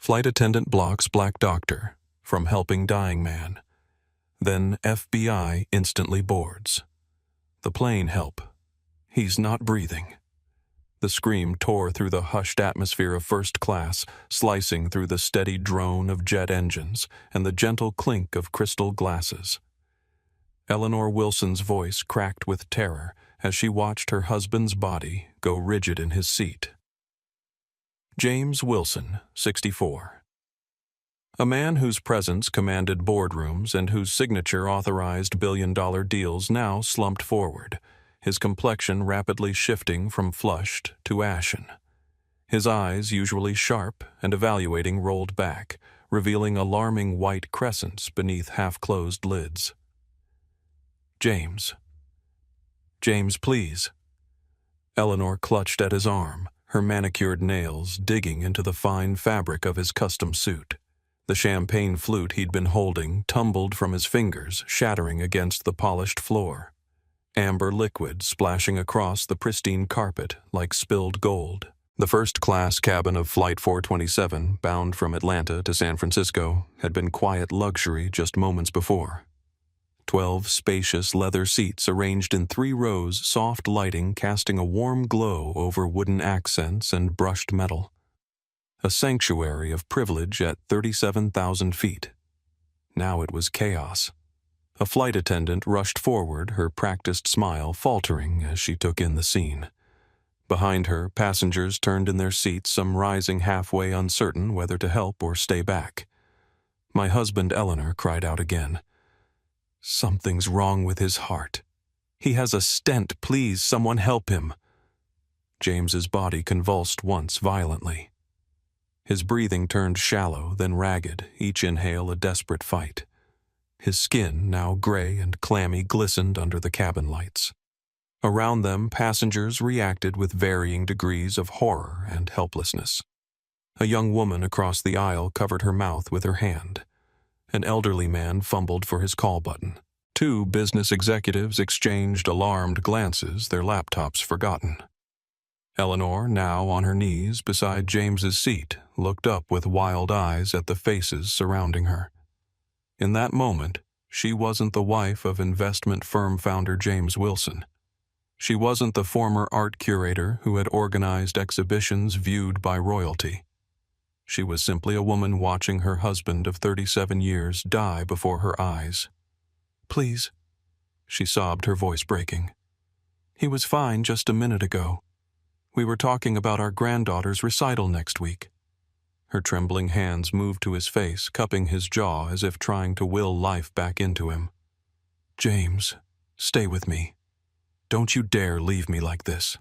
Flight attendant blocks Black Doctor from helping dying man. Then FBI instantly boards. The plane help. He's not breathing. The scream tore through the hushed atmosphere of first class, slicing through the steady drone of jet engines and the gentle clink of crystal glasses. Eleanor Wilson's voice cracked with terror as she watched her husband's body go rigid in his seat. James Wilson, 64. A man whose presence commanded boardrooms and whose signature authorized billion-dollar deals now slumped forward, his complexion rapidly shifting from flushed to ashen. His eyes, usually sharp and evaluating, rolled back, revealing alarming white crescents beneath half-closed lids. James, please." Eleanor clutched at his arm, her manicured nails digging into the fine fabric of his custom suit. The champagne flute he'd been holding tumbled from his fingers, shattering against the polished floor. Amber liquid splashing across the pristine carpet like spilled gold. The first-class cabin of Flight 427, bound from Atlanta to San Francisco, had been quiet luxury just moments before. 12 spacious leather seats arranged in 3 rows, soft lighting casting a warm glow over wooden accents and brushed metal. A sanctuary of privilege at 37,000 feet. Now it was chaos. A flight attendant rushed forward, her practiced smile faltering as she took in the scene. Behind her, passengers turned in their seats, some rising halfway, uncertain whether to help or stay back. My husband, Eleanor, cried out again. "Something's wrong with his heart. He has a stent. Please, someone help him." James's body convulsed once violently. His breathing turned shallow, then ragged, each inhale a desperate fight. His skin, now gray and clammy, glistened under the cabin lights. Around them, passengers reacted with varying degrees of horror and helplessness. A young woman across the aisle covered her mouth with her hand. An elderly man fumbled for his call button. 2 business executives exchanged alarmed glances, their laptops forgotten. Eleanor, now on her knees beside James's seat, looked up with wild eyes at the faces surrounding her. In that moment, she wasn't the wife of investment firm founder James Wilson. She wasn't the former art curator who had organized exhibitions viewed by royalty. She was simply a woman watching her husband of 37 years die before her eyes. "Please," she sobbed, her voice breaking. "He was fine just a minute ago. We were talking about our granddaughter's recital next week." Her trembling hands moved to his face, cupping his jaw as if trying to will life back into him. "James, stay with me. Don't you dare leave me like this."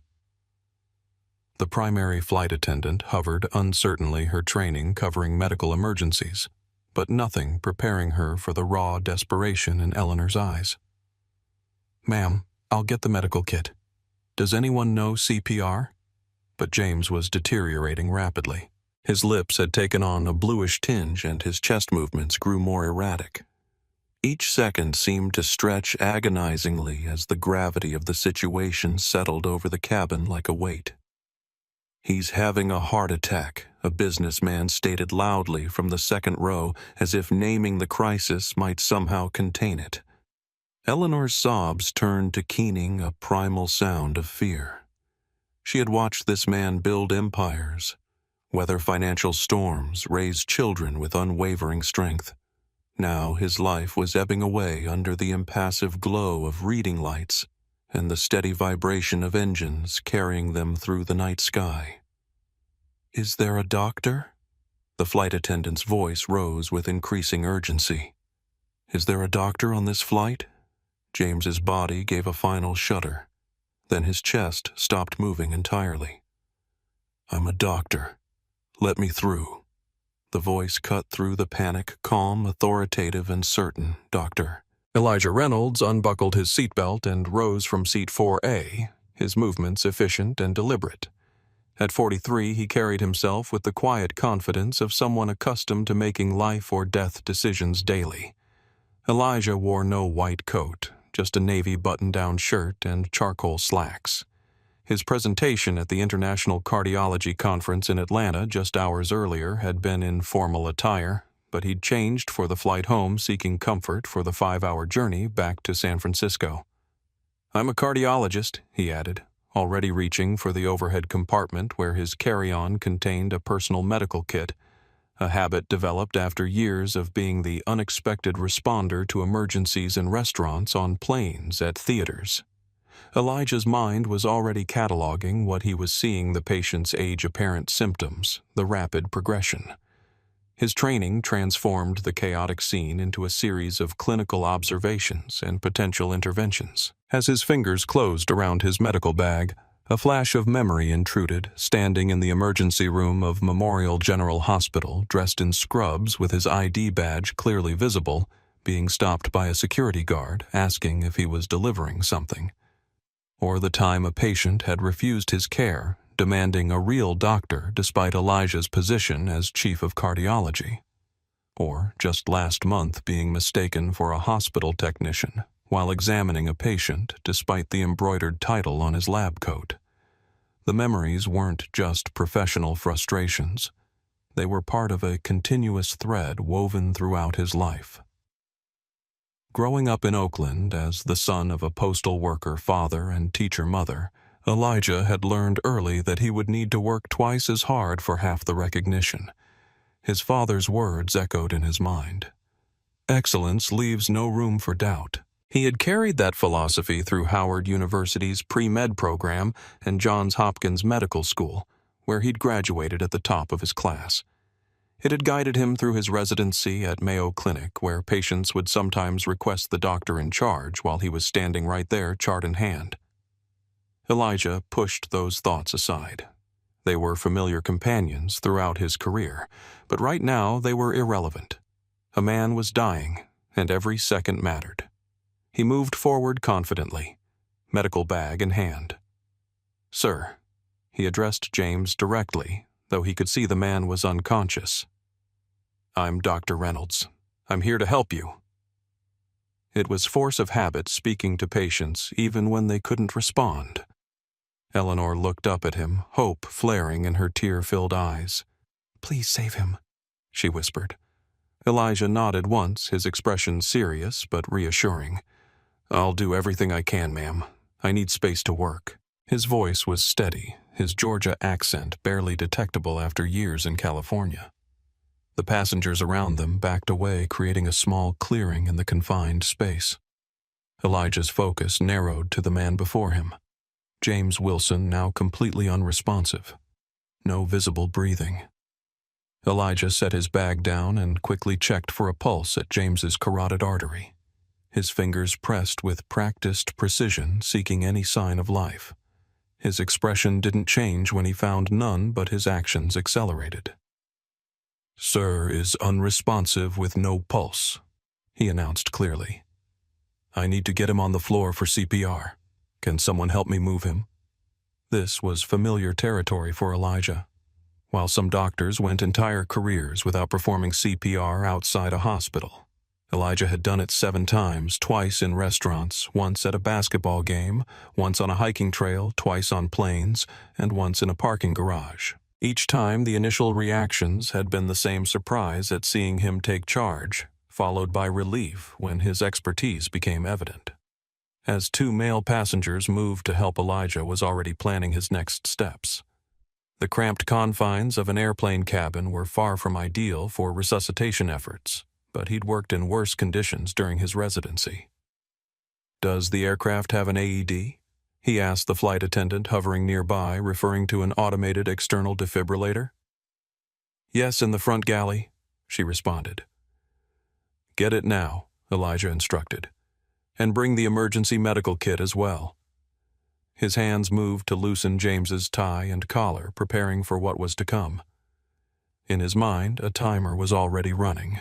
The primary flight attendant hovered uncertainly, her training covering medical emergencies, but nothing preparing her for the raw desperation in Eleanor's eyes. "Ma'am, I'll get the medical kit. Does anyone know CPR?" But James was deteriorating rapidly. His lips had taken on a bluish tinge and his chest movements grew more erratic. Each second seemed to stretch agonizingly as the gravity of the situation settled over the cabin like a weight. "He's having a heart attack," a businessman stated loudly from the second row, as if naming the crisis might somehow contain it. Eleanor's sobs turned to keening, a primal sound of fear. She had watched this man build empires, weather financial storms, raise children with unwavering strength. Now his life was ebbing away under the impassive glow of reading lights and the steady vibration of engines carrying them through the night sky. "Is there a doctor?" The flight attendant's voice rose with increasing urgency. "Is there a doctor on this flight?" James's body gave a final shudder. Then his chest stopped moving entirely. "I'm a doctor. Let me through." The voice cut through the panic, calm, authoritative, and certain. "Doctor." Elijah Reynolds unbuckled his seatbelt and rose from seat 4A, his movements efficient and deliberate. At 43, he carried himself with the quiet confidence of someone accustomed to making life-or-death decisions daily. Elijah wore no white coat, just a navy button-down shirt and charcoal slacks. His presentation at the International Cardiology Conference in Atlanta just hours earlier had been in formal attire, but he'd changed for the flight home, seeking comfort for the 5-hour journey back to San Francisco. "I'm a cardiologist," he added, already reaching for the overhead compartment where his carry-on contained a personal medical kit, a habit developed after years of being the unexpected responder to emergencies in restaurants, on planes, at theaters. Elijah's mind was already cataloging what he was seeing: the patient's age-apparent symptoms, the rapid progression. His training transformed the chaotic scene into a series of clinical observations and potential interventions. As his fingers closed around his medical bag, a flash of memory intruded, standing in the emergency room of Memorial General Hospital, dressed in scrubs with his ID badge clearly visible, being stopped by a security guard asking if he was delivering something. Or the time a patient had refused his care, demanding a real doctor despite Elijah's position as chief of cardiology. Or just last month being mistaken for a hospital technician while examining a patient despite the embroidered title on his lab coat. The memories weren't just professional frustrations. They were part of a continuous thread woven throughout his life. Growing up in Oakland as the son of a postal worker father and teacher mother, Elijah had learned early that he would need to work twice as hard for half the recognition. His father's words echoed in his mind. Excellence leaves no room for doubt. He had carried that philosophy through Howard University's pre-med program and Johns Hopkins Medical School, where he'd graduated at the top of his class. It had guided him through his residency at Mayo Clinic, where patients would sometimes request the doctor in charge while he was standing right there, chart in hand. Elijah pushed those thoughts aside. They were familiar companions throughout his career, but right now they were irrelevant. A man was dying, and every second mattered. He moved forward confidently, medical bag in hand. "Sir," he addressed James directly, though he could see the man was unconscious. "I'm Dr. Reynolds. I'm here to help you." It was force of habit speaking to patients even when they couldn't respond. Eleanor looked up at him, hope flaring in her tear-filled eyes. "Please save him," she whispered. Elijah nodded once, his expression serious but reassuring. "I'll do everything I can, ma'am. I need space to work." His voice was steady, his Georgia accent barely detectable after years in California. The passengers around them backed away, creating a small clearing in the confined space. Elijah's focus narrowed to the man before him. James Wilson, now completely unresponsive. No visible breathing. Elijah set his bag down and quickly checked for a pulse at James's carotid artery. His fingers pressed with practiced precision, seeking any sign of life. His expression didn't change when he found none, but his actions accelerated. "Sir is unresponsive with no pulse," he announced clearly. "I need to get him on the floor for CPR. Can someone help me move him?" This was familiar territory for Elijah. While some doctors went entire careers without performing CPR outside a hospital, Elijah had done it 7 times, twice in restaurants, once at a basketball game, once on a hiking trail, twice on planes, and once in a parking garage. Each time the initial reactions had been the same: surprise at seeing him take charge, followed by relief when his expertise became evident. As 2 male passengers moved to help, Elijah was already planning his next steps. The cramped confines of an airplane cabin were far from ideal for resuscitation efforts, but he'd worked in worse conditions during his residency. "Does the aircraft have an AED?" he asked the flight attendant hovering nearby, referring to an automated external defibrillator. "Yes, in the front galley," she responded. "Get it now," Elijah instructed, "and bring the emergency medical kit as well." His hands moved to loosen James's tie and collar, preparing for what was to come. In his mind, a timer was already running.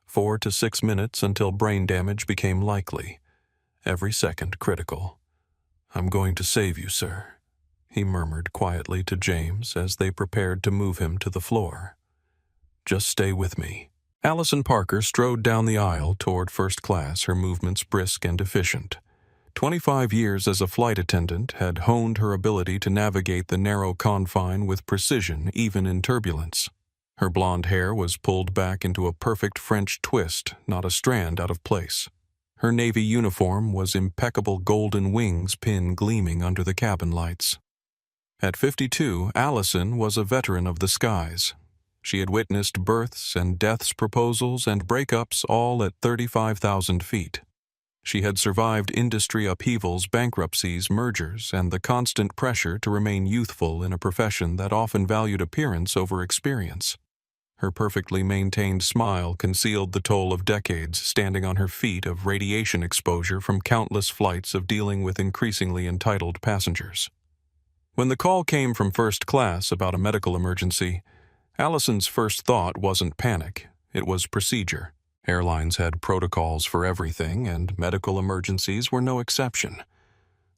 4 to 6 minutes until brain damage became likely. Every second critical. "I'm going to save you, sir," he murmured quietly to James as they prepared to move him to the floor. "Just stay with me." Allison Parker strode down the aisle toward first class, her movements brisk and efficient. 25 years as a flight attendant had honed her ability to navigate the narrow confine with precision even in turbulence. Her blonde hair was pulled back into a perfect French twist, not a strand out of place. Her Navy uniform was impeccable golden wings pin gleaming under the cabin lights. At 52, Allison was a veteran of the skies. She had witnessed births and deaths, proposals and breakups all at 35,000 feet. She had survived industry upheavals, bankruptcies, mergers, and the constant pressure to remain youthful in a profession that often valued appearance over experience. Her perfectly maintained smile concealed the toll of decades standing on her feet of radiation exposure from countless flights of dealing with increasingly entitled passengers. When the call came from first class about a medical emergency, Allison's first thought wasn't panic, it was procedure. Airlines had protocols for everything, and medical emergencies were no exception.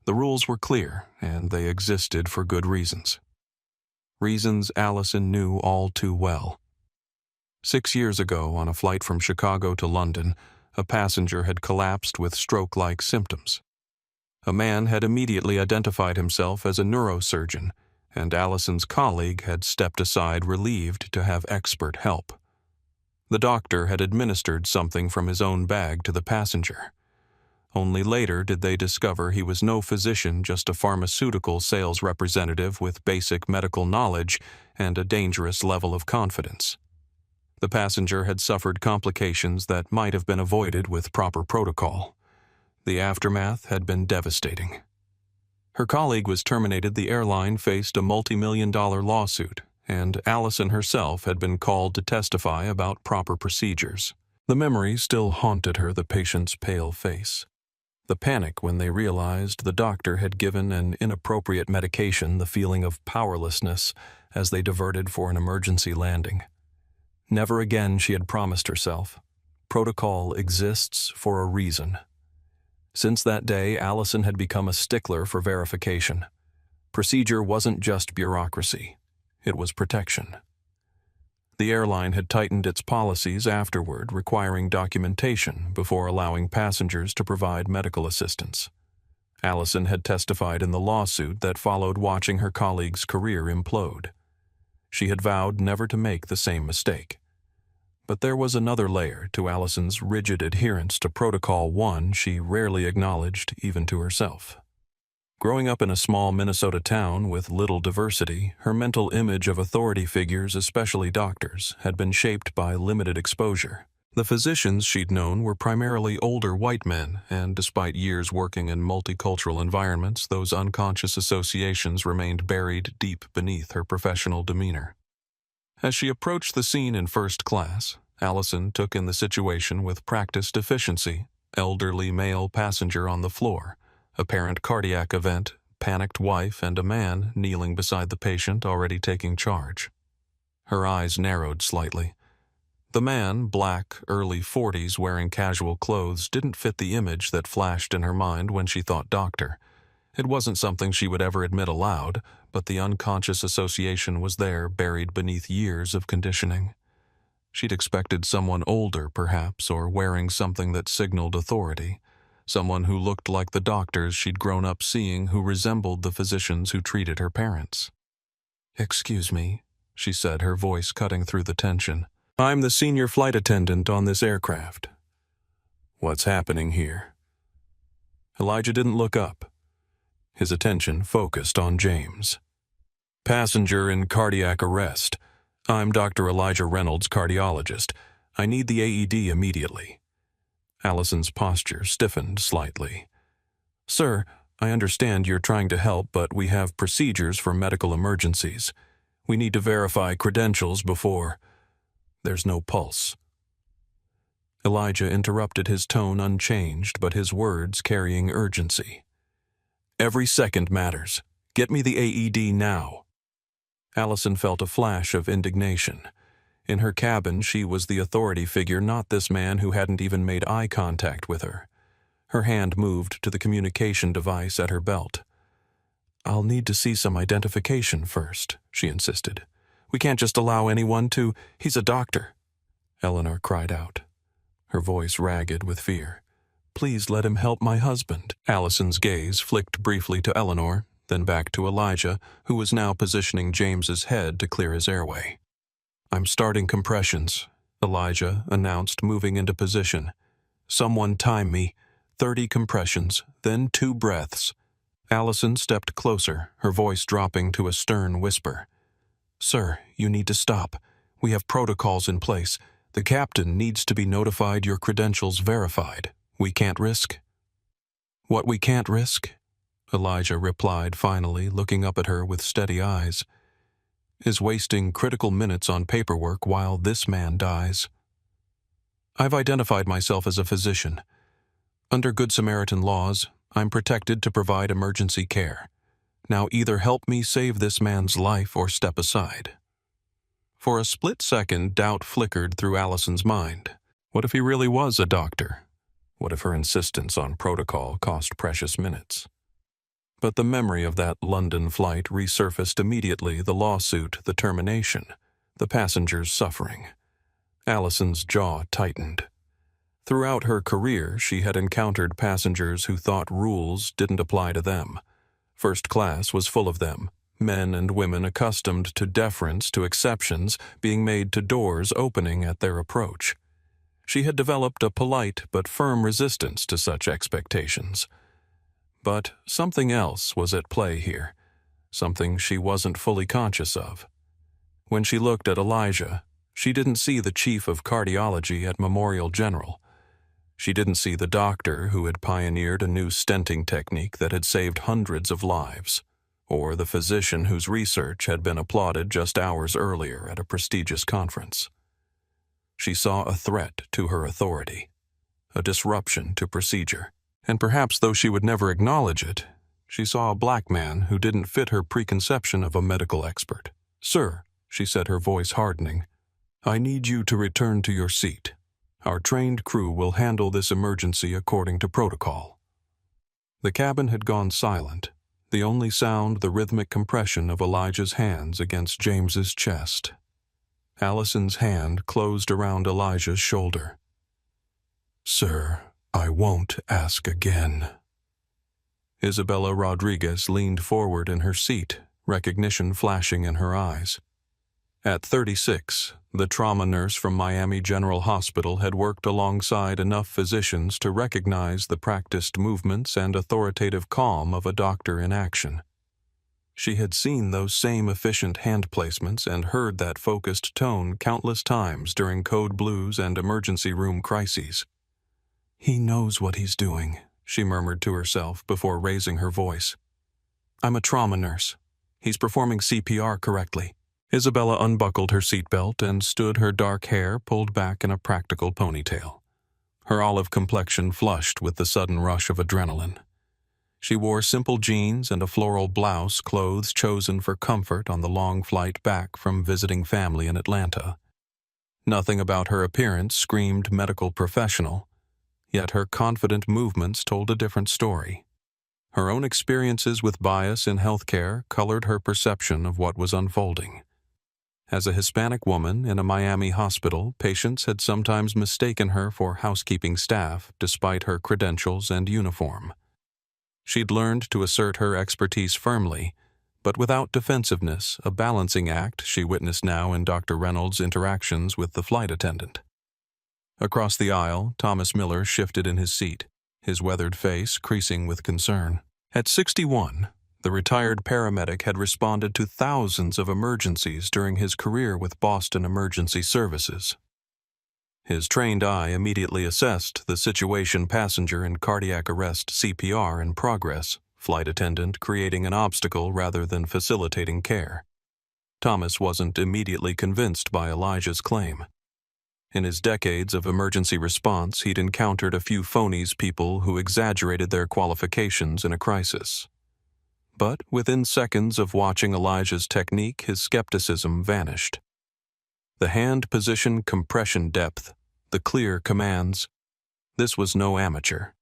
The rules were clear, and they existed for good reasons. Reasons Allison knew all too well. 6 years ago, on a flight from Chicago to London, a passenger had collapsed with stroke-like symptoms. A man had immediately identified himself as a neurosurgeon, and Allison's colleague had stepped aside relieved to have expert help. The doctor had administered something from his own bag to the passenger. Only later did they discover he was no physician, just a pharmaceutical sales representative with basic medical knowledge and a dangerous level of confidence. The passenger had suffered complications that might have been avoided with proper protocol. The aftermath had been devastating. Her colleague was terminated. The airline faced a multi-million-dollar lawsuit, and Allison herself had been called to testify about proper procedures. The memory still haunted her, the patient's pale face. The panic when they realized the doctor had given an inappropriate medication, the feeling of powerlessness as they diverted for an emergency landing. Never again, she had promised herself. Protocol exists for a reason. Since that day, Allison had become a stickler for verification. Procedure wasn't just bureaucracy. It was protection. The airline had tightened its policies afterward, requiring documentation before allowing passengers to provide medical assistance. Allison had testified in the lawsuit that followed, watching her colleague's career implode. She had vowed never to make the same mistake. But there was another layer to Allison's rigid adherence to Protocol 1 she rarely acknowledged even to herself. Growing up in a small Minnesota town with little diversity, her mental image of authority figures, especially doctors, had been shaped by limited exposure. The physicians she'd known were primarily older white men, and despite years working in multicultural environments, those unconscious associations remained buried deep beneath her professional demeanor. As she approached the scene in first class, Allison took in the situation with practiced efficiency. Elderly male passenger on the floor, apparent cardiac event, panicked wife, and a man kneeling beside the patient already taking charge. Her eyes narrowed slightly. The man, black, early 40s, wearing casual clothes, didn't fit the image that flashed in her mind when she thought doctor. It wasn't something she would ever admit aloud, but the unconscious association was there, buried beneath years of conditioning. She'd expected someone older, perhaps, or wearing something that signaled authority. Someone who looked like the doctors she'd grown up seeing, who resembled the physicians who treated her parents. "Excuse me," she said, her voice cutting through the tension. "I'm the senior flight attendant on this aircraft." "What's happening here?" Elijah didn't look up. His attention focused on James. "Passenger in cardiac arrest. I'm Dr. Elijah Reynolds, cardiologist. I need the AED immediately." Allison's posture stiffened slightly. "Sir, I understand you're trying to help, but we have procedures for medical emergencies. We need to verify credentials before—" "There's no pulse." Elijah interrupted, his tone unchanged, but his words carrying urgency. "Every second matters. Get me the AED now." Allison felt a flash of indignation. In her cabin, she was the authority figure, not this man who hadn't even made eye contact with her. Her hand moved to the communication device at her belt. "I'll need to see some identification first," she insisted. "We can't just allow anyone to—" "He's a doctor," Eleanor cried out, her voice ragged with fear. Please let him help my husband." Allison's gaze flicked briefly to Eleanor, then back to Elijah, who was now positioning James's head to clear his airway. "I'm starting compressions," Elijah announced, moving into position. "Someone time me. 30 compressions, then 2 breaths." Allison stepped closer, her voice dropping to a stern whisper. "Sir, you need to stop. We have protocols in place. The captain needs to be notified, your credentials verified. We can't risk." "What we can't risk?" Elijah replied finally, looking up at her with steady eyes, "is wasting critical minutes on paperwork while this man dies. I've identified myself as a physician. Under Good Samaritan laws, I'm protected to provide emergency care. Now either help me save this man's life or step aside." For a split second, doubt flickered through Allison's mind. What if he really was a doctor? What if her insistence on protocol cost precious minutes? But the memory of that London flight resurfaced immediately, the lawsuit, the termination, the passengers' suffering. Allison's jaw tightened. Throughout her career, she had encountered passengers who thought rules didn't apply to them. First class was full of them, men and women accustomed to deference to exceptions being made to doors opening at their approach. She had developed a polite but firm resistance to such expectations. But something else was at play here, something she wasn't fully conscious of. When she looked at Elijah, she didn't see the chief of cardiology at Memorial General. She didn't see the doctor who had pioneered a new stenting technique that had saved hundreds of lives, or the physician whose research had been applauded just hours earlier at a prestigious conference. She saw a threat to her authority, a disruption to procedure. And perhaps, though she would never acknowledge it, she saw a black man who didn't fit her preconception of a medical expert. "Sir," she said, her voice hardening, "I need you to return to your seat. Our trained crew will handle this emergency according to protocol." The cabin had gone silent, the only sound the rhythmic compression of Elijah's hands against James's chest. Allison's hand closed around Elijah's shoulder. "Sir, I won't ask again." Isabella Rodriguez leaned forward in her seat, recognition flashing in her eyes. At 36, the trauma nurse from Miami General Hospital had worked alongside enough physicians to recognize the practiced movements and authoritative calm of a doctor in action. She had seen those same efficient hand placements and heard that focused tone countless times during code blues and emergency room crises. "He knows what he's doing," she murmured to herself before raising her voice. "I'm a trauma nurse. He's performing CPR correctly." Isabella unbuckled her seatbelt and stood, her dark hair pulled back in a practical ponytail. Her olive complexion flushed with the sudden rush of adrenaline. She wore simple jeans and a floral blouse, clothes chosen for comfort on the long flight back from visiting family in Atlanta. Nothing about her appearance screamed medical professional, yet her confident movements told a different story. Her own experiences with bias in healthcare colored her perception of what was unfolding. As a Hispanic woman in a Miami hospital, patients had sometimes mistaken her for housekeeping staff despite her credentials and uniform. She'd learned to assert her expertise firmly, but without defensiveness, a balancing act she witnessed now in Dr. Reynolds' interactions with the flight attendant. Across the aisle, Thomas Miller shifted in his seat, his weathered face creasing with concern. At 61, the retired paramedic had responded to thousands of emergencies during his career with Boston Emergency Services. His trained eye immediately assessed the situation: passenger in cardiac arrest, CPR in progress, flight attendant creating an obstacle rather than facilitating care. Thomas wasn't immediately convinced by Elijah's claim. In his decades of emergency response, he'd encountered a few phonies, people who exaggerated their qualifications in a crisis. But within seconds of watching Elijah's technique, his skepticism vanished. The hand position, compression depth, the clear commands. This was no amateur.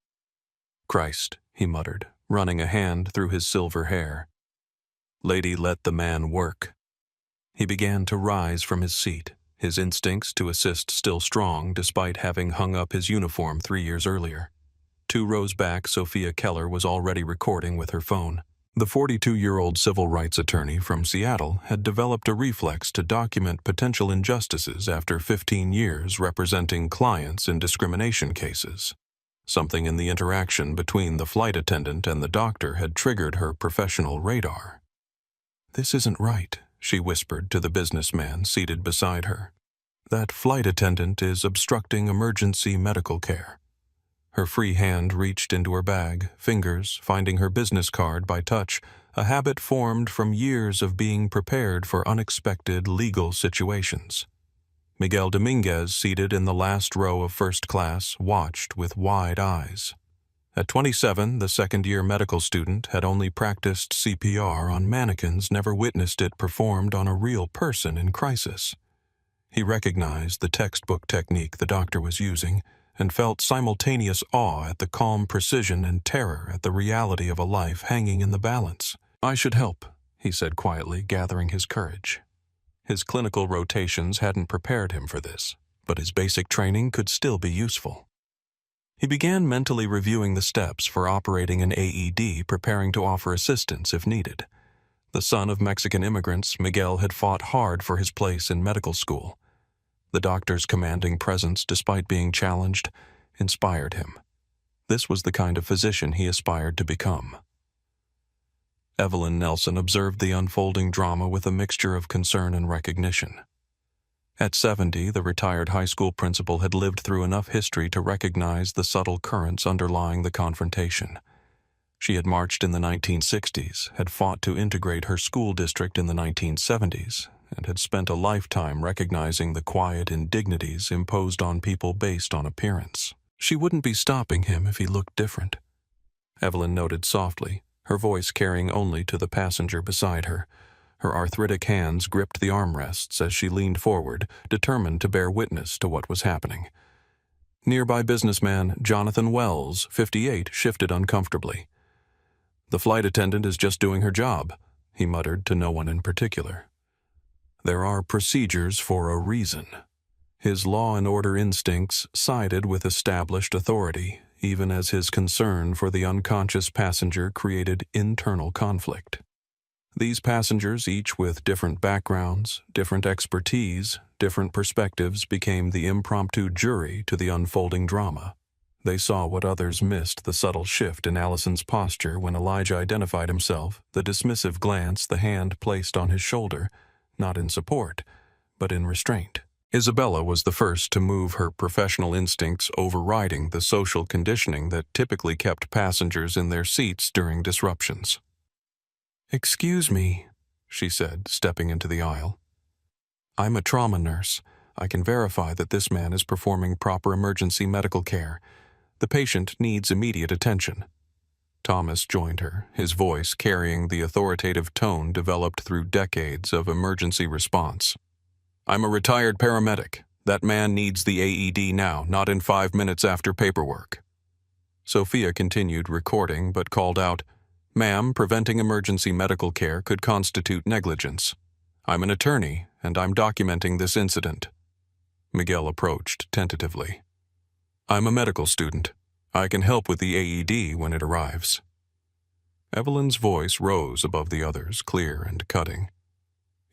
"Christ," he muttered, running a hand through his silver hair. "Lady, let the man work." He began to rise from his seat, his instincts to assist still strong despite having hung up his uniform 3 years earlier. 2 rows back, Sophia Keller was already recording with her phone. The 42-year-old civil rights attorney from Seattle had developed a reflex to document potential injustices after 15 years representing clients in discrimination cases. Something in the interaction between the flight attendant and the doctor had triggered her professional radar. "This isn't right," she whispered to the businessman seated beside her. "That flight attendant is obstructing emergency medical care." Her free hand reached into her bag, fingers finding her business card by touch, a habit formed from years of being prepared for unexpected legal situations. Miguel Dominguez, seated in the last row of first class, watched with wide eyes. At 27, the second-year medical student had only practiced CPR on mannequins, never witnessed it performed on a real person in crisis. He recognized the textbook technique the doctor was using and felt simultaneous awe at the calm precision and terror at the reality of a life hanging in the balance. "I should help," he said quietly, gathering his courage. His clinical rotations hadn't prepared him for this, but his basic training could still be useful. He began mentally reviewing the steps for operating an AED, preparing to offer assistance if needed. The son of Mexican immigrants, Miguel had fought hard for his place in medical school. The doctor's commanding presence, despite being challenged, inspired him. This was the kind of physician he aspired to become. Evelyn Nelson observed the unfolding drama with a mixture of concern and recognition. At 70, the retired high school principal had lived through enough history to recognize the subtle currents underlying the confrontation. She had marched in the 1960s, had fought to integrate her school district in the 1970s, and had spent a lifetime recognizing the quiet indignities imposed on people based on appearance. She wouldn't be stopping him if he looked different. Evelyn noted softly, her voice carrying only to the passenger beside her. Her arthritic hands gripped the armrests as she leaned forward, determined to bear witness to what was happening. Nearby businessman Jonathan Wells, 58, shifted uncomfortably. "The flight attendant is just doing her job," he muttered to no one in particular. "There are procedures for a reason." His law and order instincts sided with established authority, even as his concern for the unconscious passenger created internal conflict. These passengers, each with different backgrounds, different expertise, different perspectives, became the impromptu jury to the unfolding drama. They saw what others missed: the subtle shift in Allison's posture when Elijah identified himself, the dismissive glance, the hand placed on his shoulder, not in support, but in restraint. Isabella was the first to move, her professional instincts overriding the social conditioning that typically kept passengers in their seats during disruptions. "Excuse me," she said, stepping into the aisle. "I'm a trauma nurse. I can verify that this man is performing proper emergency medical care. The patient needs immediate attention." Thomas joined her, his voice carrying the authoritative tone developed through decades of emergency response. "I'm a retired paramedic. That man needs the AED now, not in 5 minutes after paperwork." Sophia continued recording but called out, "Ma'am, preventing emergency medical care could constitute negligence. I'm an attorney, and I'm documenting this incident." Miguel approached tentatively. "I'm a medical student. I can help with the AED when it arrives." Evelyn's voice rose above the others, clear and cutting.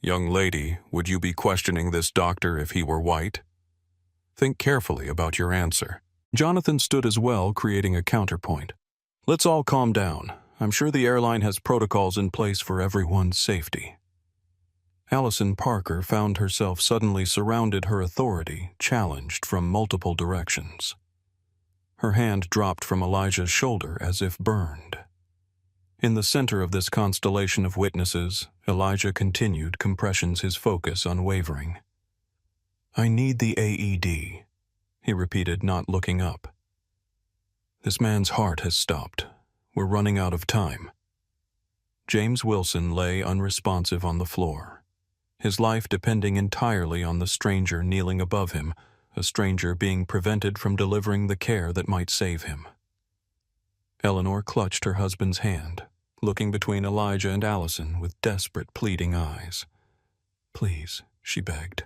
"Young lady, would you be questioning this doctor if he were white? Think carefully about your answer." Jonathan stood as well, creating a counterpoint. "Let's all calm down. I'm sure the airline has protocols in place for everyone's safety." Allison Parker found herself suddenly surrounded, her authority challenged from multiple directions. Her hand dropped from Elijah's shoulder as if burned. In the center of this constellation of witnesses, Elijah continued, compressions his focus unwavering. "I need the AED," he repeated, not looking up. "This man's heart has stopped. We're running out of time." James Wilson lay unresponsive on the floor, his life depending entirely on the stranger kneeling above him, a stranger being prevented from delivering the care that might save him. Eleanor clutched her husband's hand, looking between Elijah and Allison with desperate, pleading eyes. "Please," she begged.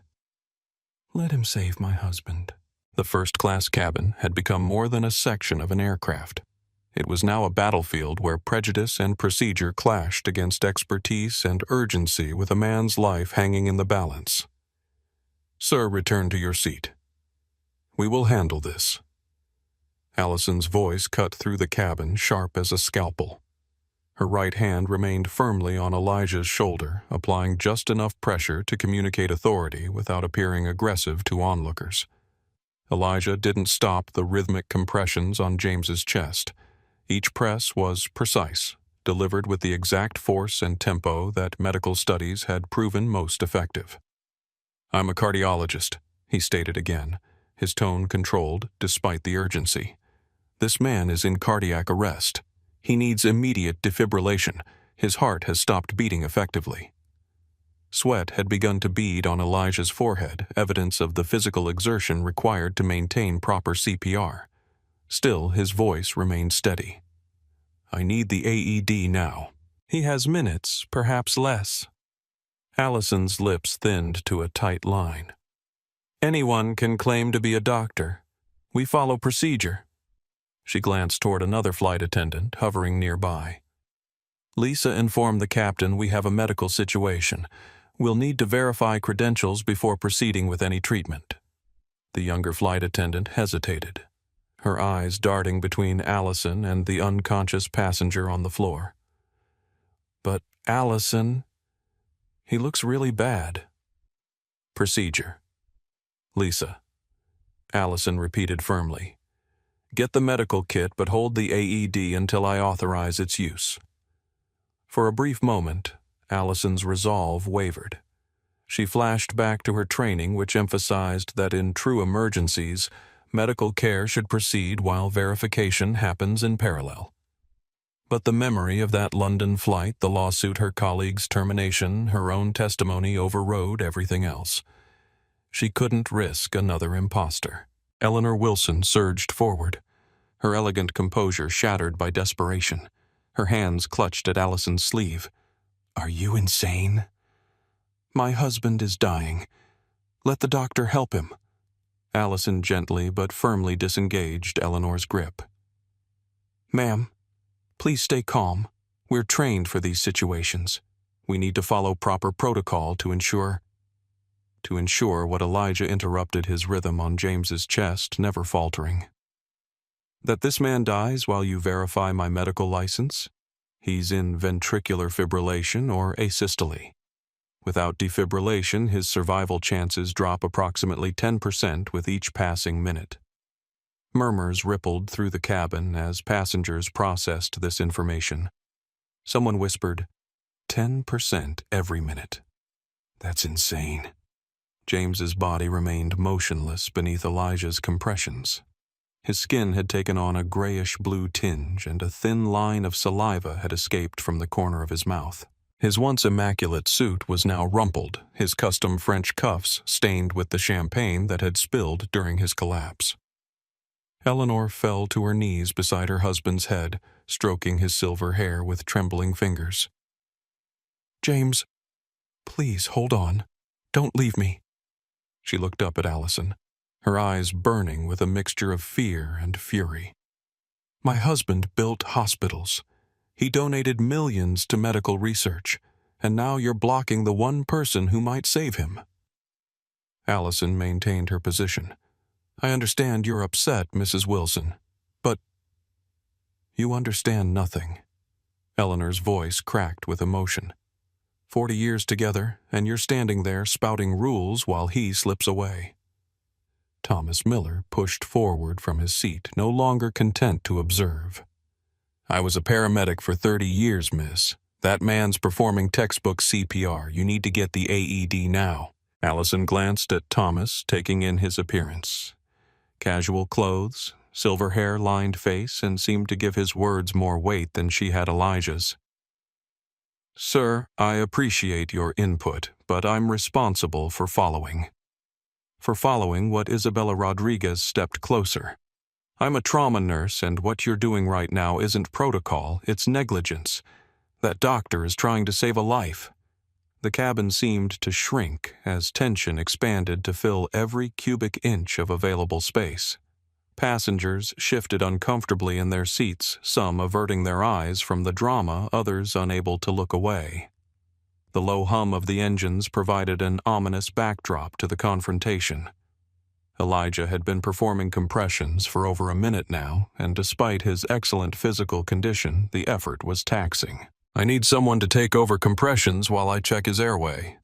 "Let him save my husband." The first-class cabin had become more than a section of an aircraft. It was now a battlefield where prejudice and procedure clashed against expertise and urgency, with a man's life hanging in the balance. "Sir, return to your seat. We will handle this." Allison's voice cut through the cabin, sharp as a scalpel. Her right hand remained firmly on Elijah's shoulder, applying just enough pressure to communicate authority without appearing aggressive to onlookers. Elijah didn't stop the rhythmic compressions on James's chest. Each press was precise, delivered with the exact force and tempo that medical studies had proven most effective. "I'm a cardiologist," he stated again, his tone controlled despite the urgency. "This man is in cardiac arrest. He needs immediate defibrillation. His heart has stopped beating effectively." Sweat had begun to bead on Elijah's forehead, evidence of the physical exertion required to maintain proper CPR. Still, his voice remained steady. "I need the AED now." "He has minutes, perhaps less." Allison's lips thinned to a tight line. "Anyone can claim to be a doctor. We follow procedure." She glanced toward another flight attendant hovering nearby. "Lisa informed the captain we have a medical situation. We'll need to verify credentials before proceeding with any treatment." The younger flight attendant hesitated, her eyes darting between Allison and the unconscious passenger on the floor. "But Allison, he looks really bad." "Procedure. Lisa," Allison repeated firmly. "Get the medical kit, but hold the AED until I authorize its use." For a brief moment, Allison's resolve wavered. She flashed back to her training, which emphasized that in true emergencies, medical care should proceed while verification happens in parallel. But the memory of that London flight, the lawsuit, her colleague's termination, her own testimony overrode everything else. She couldn't risk another imposter. Eleanor Wilson surged forward, her elegant composure shattered by desperation. Her hands clutched at Allison's sleeve. "Are you insane?" "My husband is dying. Let the doctor help him." Allison gently but firmly disengaged Eleanor's grip. "Ma'am, please stay calm. We're trained for these situations. We need to follow proper protocol to ensure what Elijah interrupted his rhythm on James's chest, never faltering. "That this man dies while you verify my medical license? He's in ventricular fibrillation or asystole. Without defibrillation, his survival chances drop approximately 10% with each passing minute." Murmurs rippled through the cabin as passengers processed this information. Someone whispered, 10% every minute. That's insane. James's body remained motionless beneath Elijah's compressions. His skin had taken on a grayish-blue tinge, and a thin line of saliva had escaped from the corner of his mouth. His once immaculate suit was now rumpled, his custom French cuffs stained with the champagne that had spilled during his collapse. Eleanor fell to her knees beside her husband's head, stroking his silver hair with trembling fingers. "James, please hold on. Don't leave me." She looked up at Allison, her eyes burning with a mixture of fear and fury. "My husband built hospitals. He donated millions to medical research, and now you're blocking the one person who might save him." Allison maintained her position. "I understand you're upset, Mrs. Wilson, but—" "You understand nothing." Eleanor's voice cracked with emotion. 40 years together, and you're standing there spouting rules while he slips away. Thomas Miller pushed forward from his seat, no longer content to observe. "I was a paramedic for 30 years, miss. That man's performing textbook CPR. You need to get the AED now." Allison glanced at Thomas, taking in his appearance. Casual clothes, silver hair-lined face, and seemed to give his words more weight than she had Elijah's. "Sir, I appreciate your input, but I'm responsible for following what Isabella Rodriguez stepped closer. I'm a trauma nurse, and what you're doing right now isn't protocol, it's negligence. That doctor is trying to save a life." The cabin seemed to shrink as tension expanded to fill every cubic inch of available space. Passengers shifted uncomfortably in their seats, some averting their eyes from the drama, others unable to look away. The low hum of the engines provided an ominous backdrop to the confrontation. Elijah had been performing compressions for over a minute now, and despite his excellent physical condition, the effort was taxing. "I need someone to take over compressions while I check his airway,"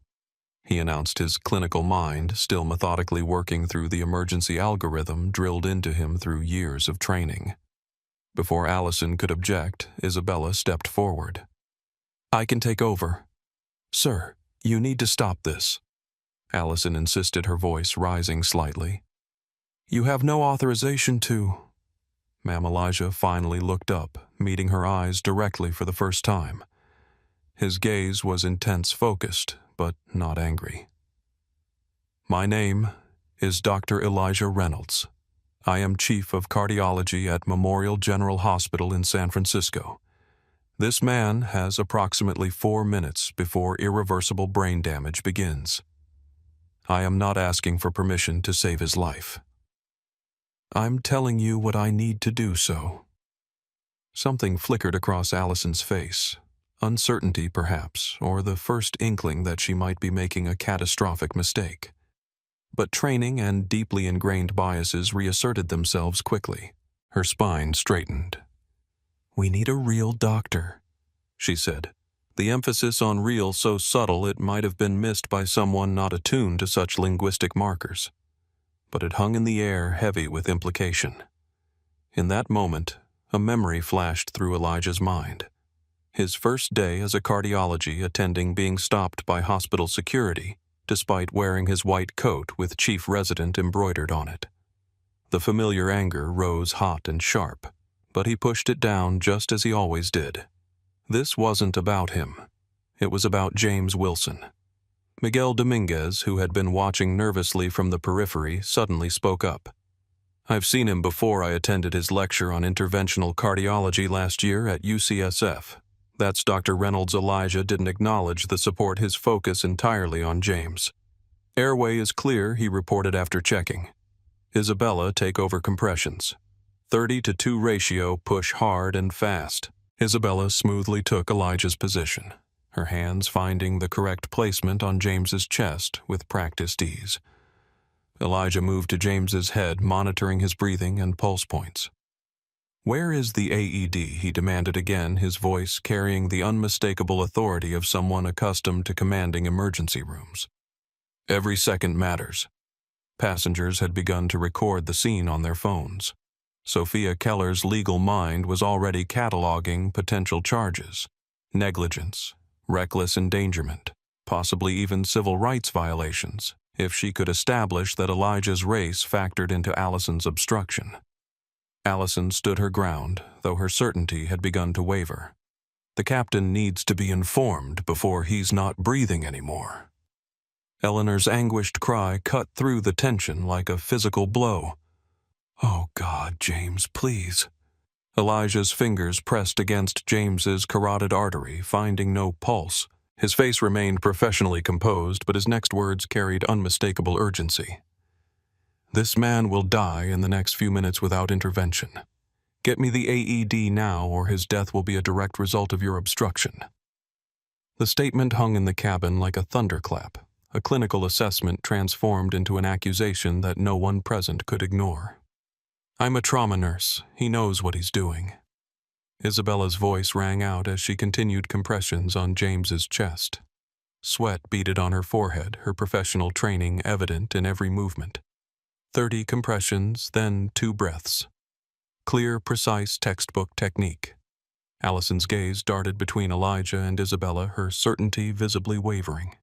he announced, his clinical mind still methodically working through the emergency algorithm drilled into him through years of training. Before Allison could object, Isabella stepped forward. "I can take over." "Sir, you need to stop this," Allison insisted, her voice rising slightly. "You have no authorization to—" Ma'am Elijah finally looked up, meeting her eyes directly for the first time. His gaze was intense, focused, but not angry. "My name is Dr. Elijah Reynolds. I am Chief of Cardiology at Memorial General Hospital in San Francisco. This man has approximately 4 minutes before irreversible brain damage begins. I am not asking for permission to save his life. I'm telling you what I need to do so." Something flickered across Allison's face. Uncertainty, perhaps, or the first inkling that she might be making a catastrophic mistake. But training and deeply ingrained biases reasserted themselves quickly. Her spine straightened. "We need a real doctor," she said, the emphasis on real so subtle it might have been missed by someone not attuned to such linguistic markers. But it hung in the air, heavy with implication. In that moment, a memory flashed through Elijah's mind. His first day as a cardiology attending being stopped by hospital security, despite wearing his white coat with Chief Resident embroidered on it. The familiar anger rose hot and sharp, but he pushed it down just as he always did. This wasn't about him. It was about James Wilson. Miguel Dominguez, who had been watching nervously from the periphery, suddenly spoke up. "I've seen him before I attended his lecture on interventional cardiology last year at UCSF. That's Dr. Reynolds." Elijah didn't acknowledge the support, his focus entirely on James. "Airway is clear," he reported after checking. "Isabella, take over compressions. 30-2 ratio, push hard and fast." Isabella smoothly took Elijah's position, her hands finding the correct placement on James's chest with practiced ease. Elijah moved to James's head, monitoring his breathing and pulse points. "Where is the AED?" he demanded again, his voice carrying the unmistakable authority of someone accustomed to commanding emergency rooms. Every second matters. Passengers had begun to record the scene on their phones. Sophia Keller's legal mind was already cataloging potential charges: negligence, reckless endangerment, possibly even civil rights violations, if she could establish that Elijah's race factored into Allison's obstruction. Allison stood her ground, though her certainty had begun to waver. The captain needs to be informed before he's not breathing anymore. Eleanor's anguished cry cut through the tension like a physical blow. "Oh God, James, please." Elijah's fingers pressed against James's carotid artery, finding no pulse. His face remained professionally composed, but his next words carried unmistakable urgency. "This man will die in the next few minutes without intervention. Get me the AED now, or his death will be a direct result of your obstruction." The statement hung in the cabin like a thunderclap, a clinical assessment transformed into an accusation that no one present could ignore. "I'm a trauma nurse. He knows what he's doing." Isabella's voice rang out as she continued compressions on James's chest. Sweat beaded on her forehead, her professional training evident in every movement. 30 compressions, then 2 breaths. Clear, precise textbook technique. Allison's gaze darted between Elijah and Isabella, her certainty visibly wavering.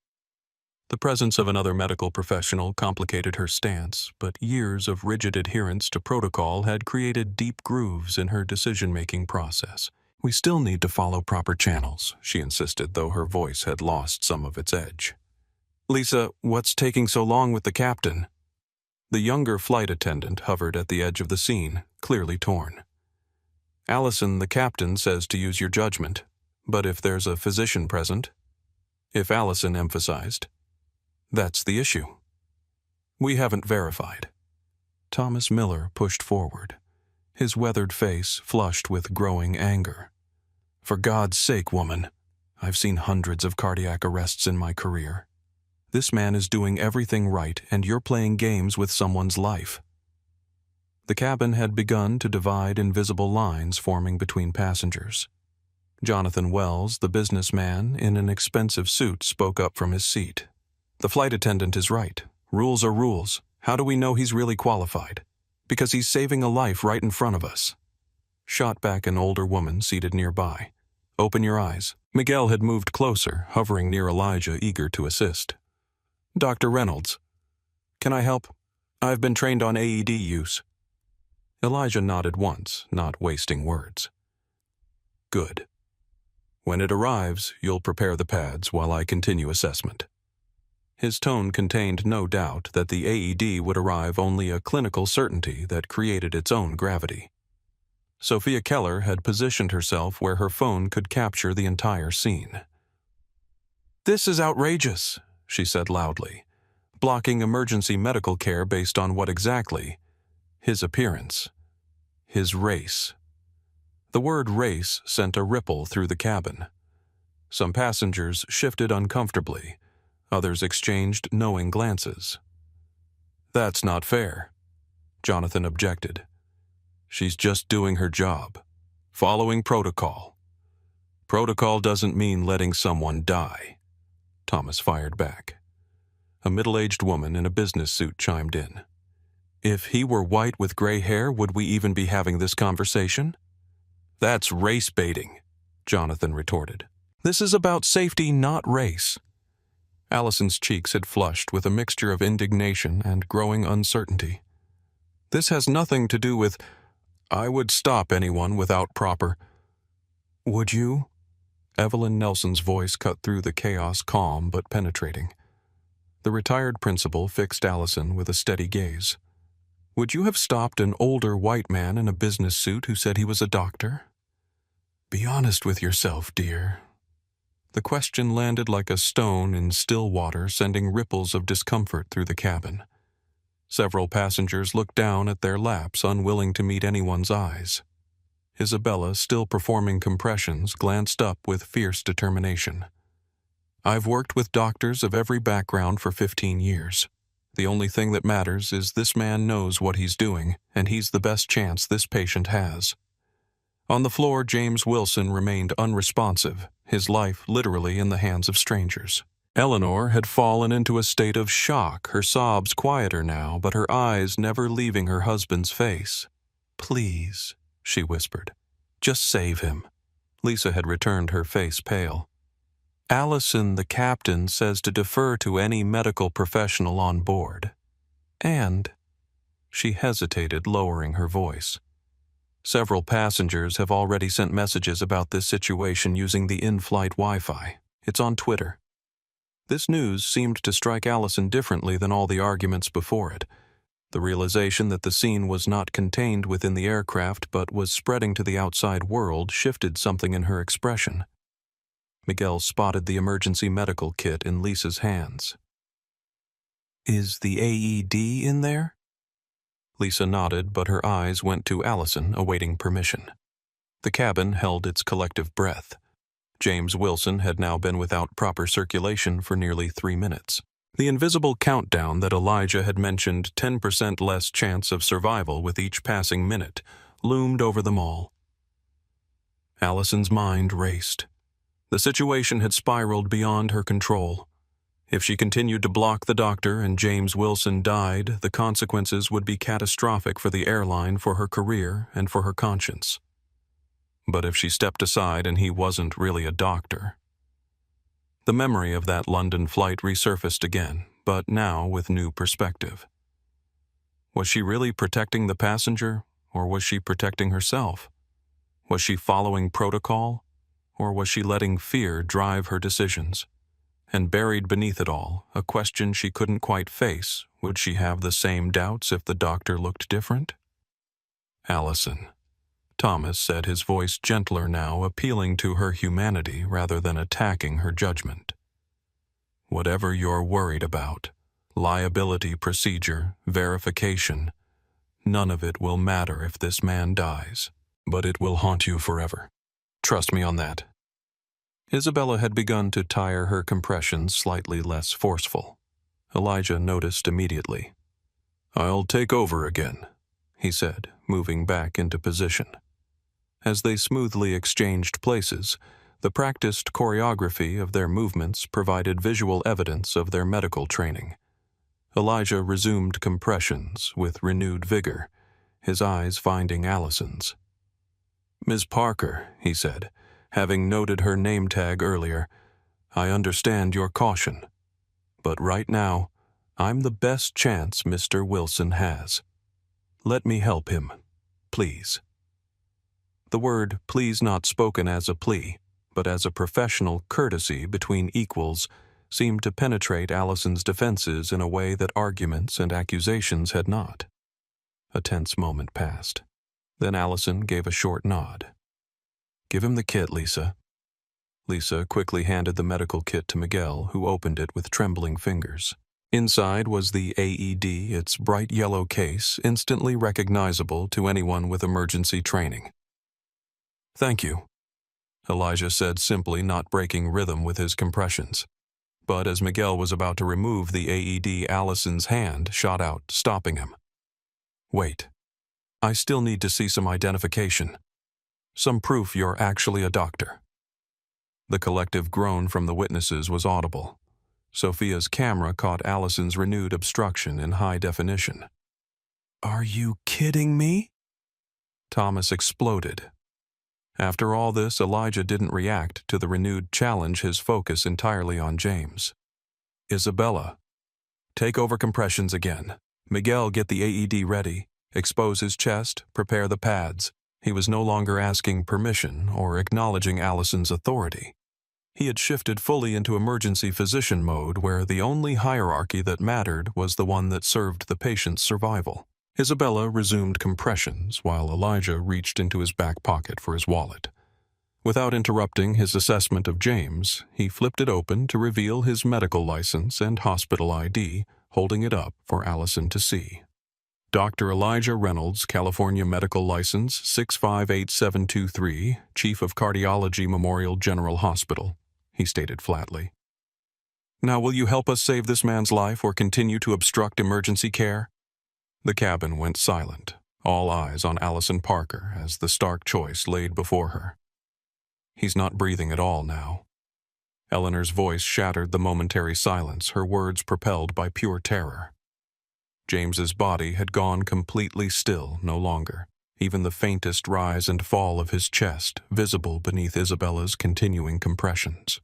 The presence of another medical professional complicated her stance, but years of rigid adherence to protocol had created deep grooves in her decision-making process. "We still need to follow proper channels," she insisted, though her voice had lost some of its edge. "Lisa, what's taking so long with the captain?" The younger flight attendant hovered at the edge of the scene, clearly torn. "Allison, the captain says to use your judgment, but if there's a physician present..." If Allison emphasized, "That's the issue. We haven't verified." Thomas Miller pushed forward, his weathered face flushed with growing anger. "For God's sake, woman, I've seen hundreds of cardiac arrests in my career. This man is doing everything right, and you're playing games with someone's life." The cabin had begun to divide invisible lines forming between passengers. Jonathan Wells, the businessman in an expensive suit, spoke up from his seat. "The flight attendant is right. Rules are rules. How do we know he's really qualified? Because he's saving a life right in front of us." Shot back an older woman seated nearby. "Open your eyes." Miguel had moved closer, hovering near Elijah, eager to assist. "Dr. Reynolds, can I help? I've been trained on AED use." Elijah nodded once, not wasting words. "Good. When it arrives, you'll prepare the pads while I continue assessment." His tone contained no doubt that the AED would arrive only a clinical certainty that created its own gravity. Sophia Keller had positioned herself where her phone could capture the entire scene. "This is outrageous," she said loudly, blocking emergency medical care based on what exactly? His appearance. His race. The word race sent a ripple through the cabin. Some passengers shifted uncomfortably. Others exchanged knowing glances. "That's not fair," Jonathan objected. "She's just doing her job, following protocol." "Protocol doesn't mean letting someone die," Thomas fired back. A middle-aged woman in a business suit chimed in. "If he were white with gray hair, would we even be having this conversation?" "That's race baiting," Jonathan retorted. "This is about safety, not race." Allison's cheeks had flushed with a mixture of indignation and growing uncertainty. "This has nothing to do with... I would stop anyone without proper..." "Would you?" Evelyn Nelson's voice cut through the chaos, calm but penetrating. The retired principal fixed Allison with a steady gaze. "Would you have stopped an older white man in a business suit who said he was a doctor? Be honest with yourself, dear." The question landed like a stone in still water, sending ripples of discomfort through the cabin. Several passengers looked down at their laps, unwilling to meet anyone's eyes. Isabella, still performing compressions, glanced up with fierce determination. "I've worked with doctors of every background for 15 years. The only thing that matters is this man knows what he's doing, and he's the best chance this patient has." On the floor, James Wilson remained unresponsive, his life literally in the hands of strangers. Eleanor had fallen into a state of shock, her sobs quieter now, but her eyes never leaving her husband's face. "Please," she whispered, "just save him." Lisa had returned, her face pale. "Allison, the captain, says to defer to any medical professional on board. And..." She hesitated, lowering her voice. "Several passengers have already sent messages about this situation using the in-flight Wi-Fi. It's on Twitter." This news seemed to strike Allison differently than all the arguments before it. The realization that the scene was not contained within the aircraft but was spreading to the outside world shifted something in her expression. Miguel spotted the emergency medical kit in Lisa's hands. "Is the AED in there?" Lisa nodded, but her eyes went to Allison, awaiting permission. The cabin held its collective breath. James Wilson had now been without proper circulation for nearly 3 minutes. The invisible countdown that Elijah had mentioned, 10% less chance of survival with each passing minute, loomed over them all. Allison's mind raced. The situation had spiraled beyond her control. If she continued to block the doctor and James Wilson died, the consequences would be catastrophic for the airline, for her career, and for her conscience. But if she stepped aside and he wasn't really a doctor... The memory of that London flight resurfaced again, but now with new perspective. Was she really protecting the passenger, or was she protecting herself? Was she following protocol, or was she letting fear drive her decisions? And buried beneath it all, a question she couldn't quite face: would she have the same doubts if the doctor looked different? "Allison," Thomas said, his voice gentler now, appealing to her humanity rather than attacking her judgment. Whatever you're worried about, liability procedure, verification, none of it will matter if this man dies, but it will haunt you forever. Trust me on that. Isabella had begun to tire her compressions slightly less forceful. Elijah noticed immediately. "I'll take over again," he said, moving back into position. As they smoothly exchanged places, the practiced choreography of their movements provided visual evidence of their medical training. Elijah resumed compressions with renewed vigor, his eyes finding Allison's. "Ms. Parker," he said, having noted her name tag earlier, "I understand your caution. But right now, I'm the best chance Mr. Wilson has. Let me help him, please." The word "please" not spoken as a plea, but as a professional courtesy between equals, seemed to penetrate Allison's defenses in a way that arguments and accusations had not. A tense moment passed. Then Allison gave a short nod. "Give him the kit, Lisa." Lisa quickly handed the medical kit to Miguel, who opened it with trembling fingers. Inside was the AED, its bright yellow case instantly recognizable to anyone with emergency training. "Thank you," Elijah said simply, not breaking rhythm with his compressions. But as Miguel was about to remove the AED, Allison's hand shot out, stopping him. "Wait. I still need to see some identification. Some proof you're actually a doctor." The collective groan from the witnesses was audible. Sophia's camera caught Allison's renewed obstruction in high definition. "Are you kidding me?" Thomas exploded. After all this, Elijah didn't react to the renewed challenge, his focus entirely on James. "Isabella, take over compressions again. Miguel, get the AED ready. Expose his chest, prepare the pads." He was no longer asking permission or acknowledging Allison's authority. He had shifted fully into emergency physician mode, where the only hierarchy that mattered was the one that served the patient's survival. Isabella resumed compressions while Elijah reached into his back pocket for his wallet. Without interrupting his assessment of James, he flipped it open to reveal his medical license and hospital ID, holding it up for Allison to see. "Dr. Elijah Reynolds, California Medical License 658723, Chief of Cardiology, Memorial General Hospital," he stated flatly. "Now will you help us save this man's life or continue to obstruct emergency care?" The cabin went silent, all eyes on Allison Parker as the stark choice laid before her. "He's not breathing at all now." Eleanor's voice shattered the momentary silence, her words propelled by pure terror. James's body had gone completely still no longer, even the faintest rise and fall of his chest visible beneath Isabella's continuing compressions.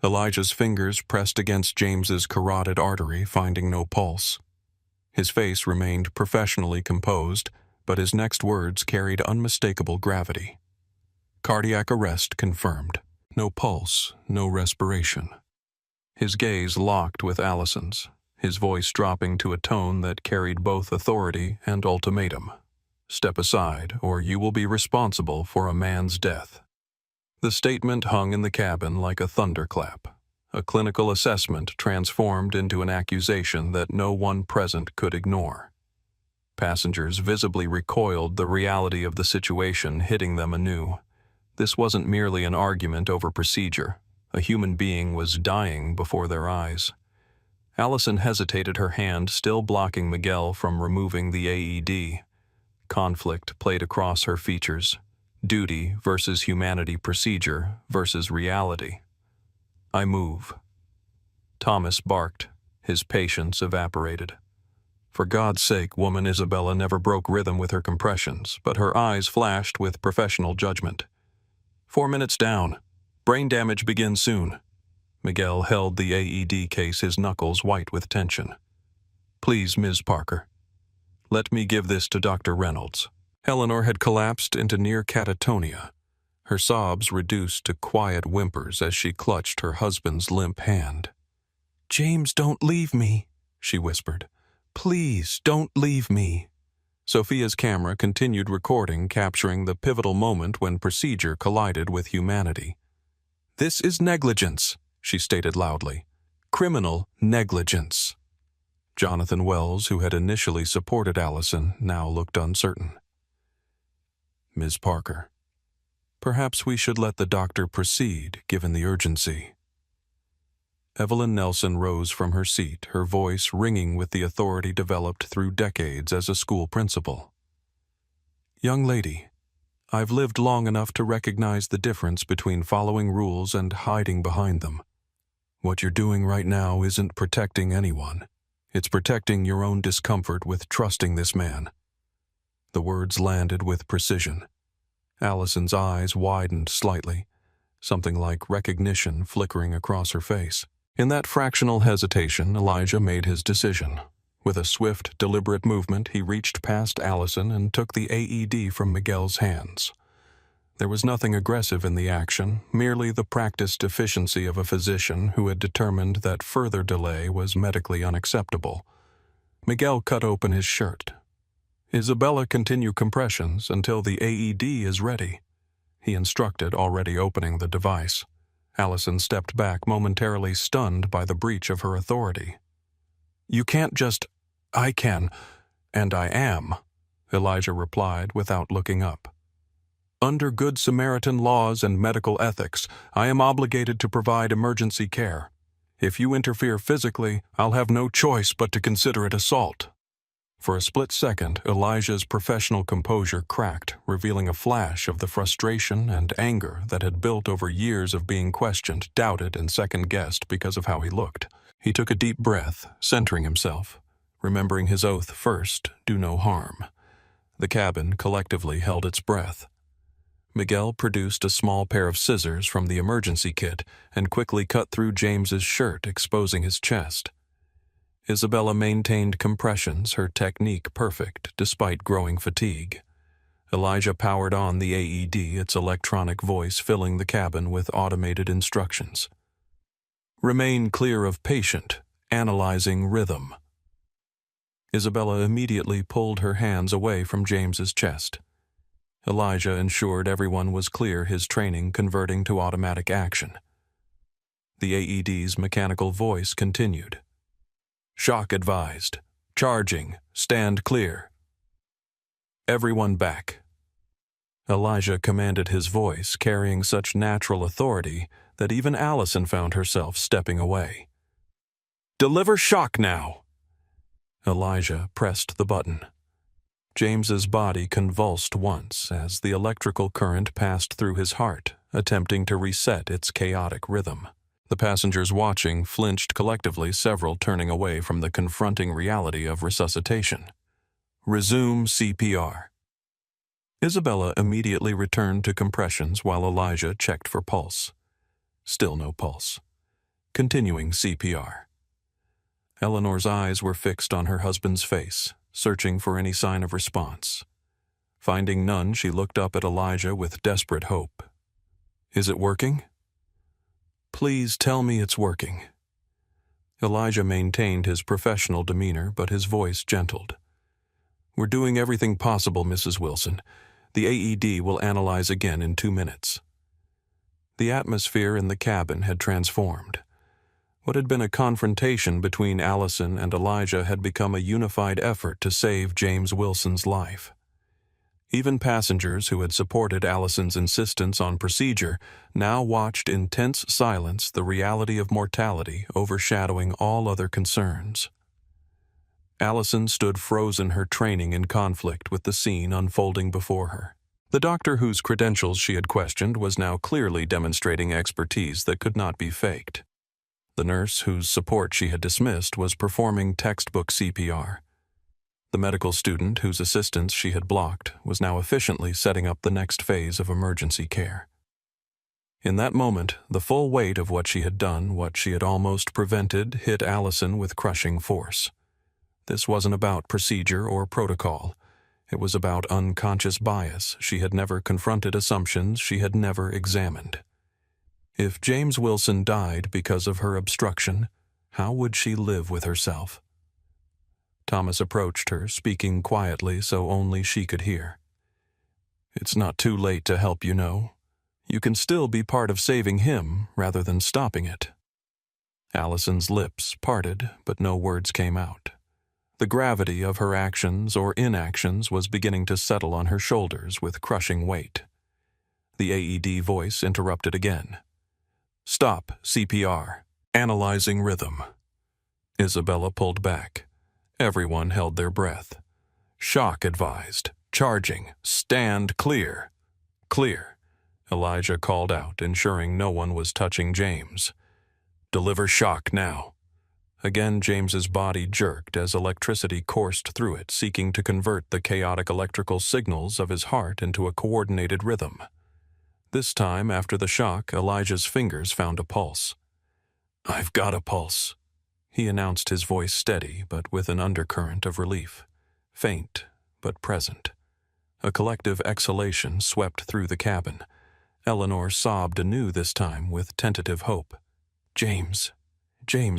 Elijah's fingers pressed against James's carotid artery, finding no pulse. His face remained professionally composed, but his next words carried unmistakable gravity. "Cardiac arrest confirmed. No pulse, no respiration." His gaze locked with Allison's, his voice dropping to a tone that carried both authority and ultimatum. "Step aside, or you will be responsible for a man's death." The statement hung in the cabin like a thunderclap, a clinical assessment transformed into an accusation that no one present could ignore. Passengers visibly recoiled, the reality of the situation hitting them anew. This wasn't merely an argument over procedure. A human being was dying before their eyes. Allison hesitated, her hand still blocking Miguel from removing the AED. Conflict played across her features. Duty versus humanity, procedure versus reality. "I move." Thomas barked, his patience evaporated. For God's sake, woman, Isabella never broke rhythm with her compressions, but her eyes flashed with professional judgment. 4 minutes down. Brain damage begins soon." Miguel held the AED case, his knuckles white with tension. "Please, Ms. Parker. Let me give this to Dr. Reynolds." Eleanor had collapsed into near catatonia, her sobs reduced to quiet whimpers as she clutched her husband's limp hand. "James, don't leave me," she whispered. "Please, don't leave me." Sophia's camera continued recording, capturing the pivotal moment when procedure collided with humanity. "This is negligence," she stated loudly. Criminal negligence. Jonathan Wells, who had initially supported Allison, now looked uncertain. Ms. Parker, perhaps we should let the doctor proceed, given the urgency. Evelyn Nelson rose from her seat, her voice ringing with the authority developed through decades as a school principal. Young lady, I've lived long enough to recognize the difference between following rules and hiding behind them. What you're doing right now isn't protecting anyone. It's protecting your own discomfort with trusting this man. The words landed with precision. Allison's eyes widened slightly, something like recognition flickering across her face. In that fractional hesitation, Elijah made his decision. With a swift, deliberate movement, he reached past Allison and took the AED from Miguel's hands. There was nothing aggressive in the action, merely the practiced efficiency of a physician who had determined that further delay was medically unacceptable. Miguel cut open his shirt. Isabella, continue compressions until the AED is ready, he instructed, already opening the device. Allison stepped back, momentarily stunned by the breach of her authority. You can't just... I can, and I am, Elijah replied without looking up. Under Good Samaritan laws and medical ethics, I am obligated to provide emergency care. If you interfere physically, I'll have no choice but to consider it assault. For a split second, Elijah's professional composure cracked, revealing a flash of the frustration and anger that had built over years of being questioned, doubted, and second-guessed because of how he looked. He took a deep breath, centering himself, remembering his oath first, do no harm. The cabin collectively held its breath. Miguel produced a small pair of scissors from the emergency kit and quickly cut through James's shirt, exposing his chest. Isabella maintained compressions, her technique perfect despite growing fatigue. Elijah powered on the AED, its electronic voice filling the cabin with automated instructions. Remain clear of patient, analyzing rhythm. Isabella immediately pulled her hands away from James's chest. Elijah ensured everyone was clear, his training converting to automatic action. The AED's mechanical voice continued. Shock advised. Charging. Stand clear. Everyone back. Elijah commanded his voice, carrying such natural authority that even Allison found herself stepping away. Deliver shock now. Elijah pressed the button. James's body convulsed once as the electrical current passed through his heart, attempting to reset its chaotic rhythm. The passengers watching flinched collectively, several turning away from the confronting reality of resuscitation. Resume CPR. Isabella immediately returned to compressions while Elijah checked for pulse. Still no pulse. Continuing CPR. Eleanor's eyes were fixed on her husband's face, searching for any sign of response. Finding none, she looked up at Elijah with desperate hope. Is it working? Please tell me it's working. Elijah maintained his professional demeanor, but his voice gentled. We're doing everything possible, Mrs. Wilson. The AED will analyze again in 2 minutes. The atmosphere in the cabin had transformed. What had been a confrontation between Allison and Elijah had become a unified effort to save James Wilson's life. Even passengers who had supported Allison's insistence on procedure now watched in tense silence the reality of mortality overshadowing all other concerns. Allison stood frozen, her training in conflict with the scene unfolding before her. The doctor whose credentials she had questioned was now clearly demonstrating expertise that could not be faked. The nurse whose support she had dismissed was performing textbook CPR. The medical student whose assistance she had blocked was now efficiently setting up the next phase of emergency care. In that moment, the full weight of what she had done, what she had almost prevented, hit Allison with crushing force. This wasn't about procedure or protocol. It was about unconscious bias. She had never confronted assumptions she had never examined. If James Wilson died because of her obstruction, how would she live with herself? Thomas approached her, speaking quietly so only she could hear. It's not too late to help, you know. You can still be part of saving him rather than stopping it. Allison's lips parted, but no words came out. The gravity of her actions or inactions was beginning to settle on her shoulders with crushing weight. The AED voice interrupted again. "Stop, CPR. Analyzing rhythm." Isabella pulled back. Everyone held their breath. "Shock advised. Charging. Stand clear." "Clear," Elijah called out, ensuring no one was touching James. "Deliver shock now." Again, James's body jerked as electricity coursed through it, seeking to convert the chaotic electrical signals of his heart into a coordinated rhythm. This time, after the shock, Elijah's fingers found a pulse. "I've got a pulse," he announced, his voice steady, but with an undercurrent of relief. Faint, but present. A collective exhalation swept through the cabin. Eleanor sobbed anew this time with tentative hope. James,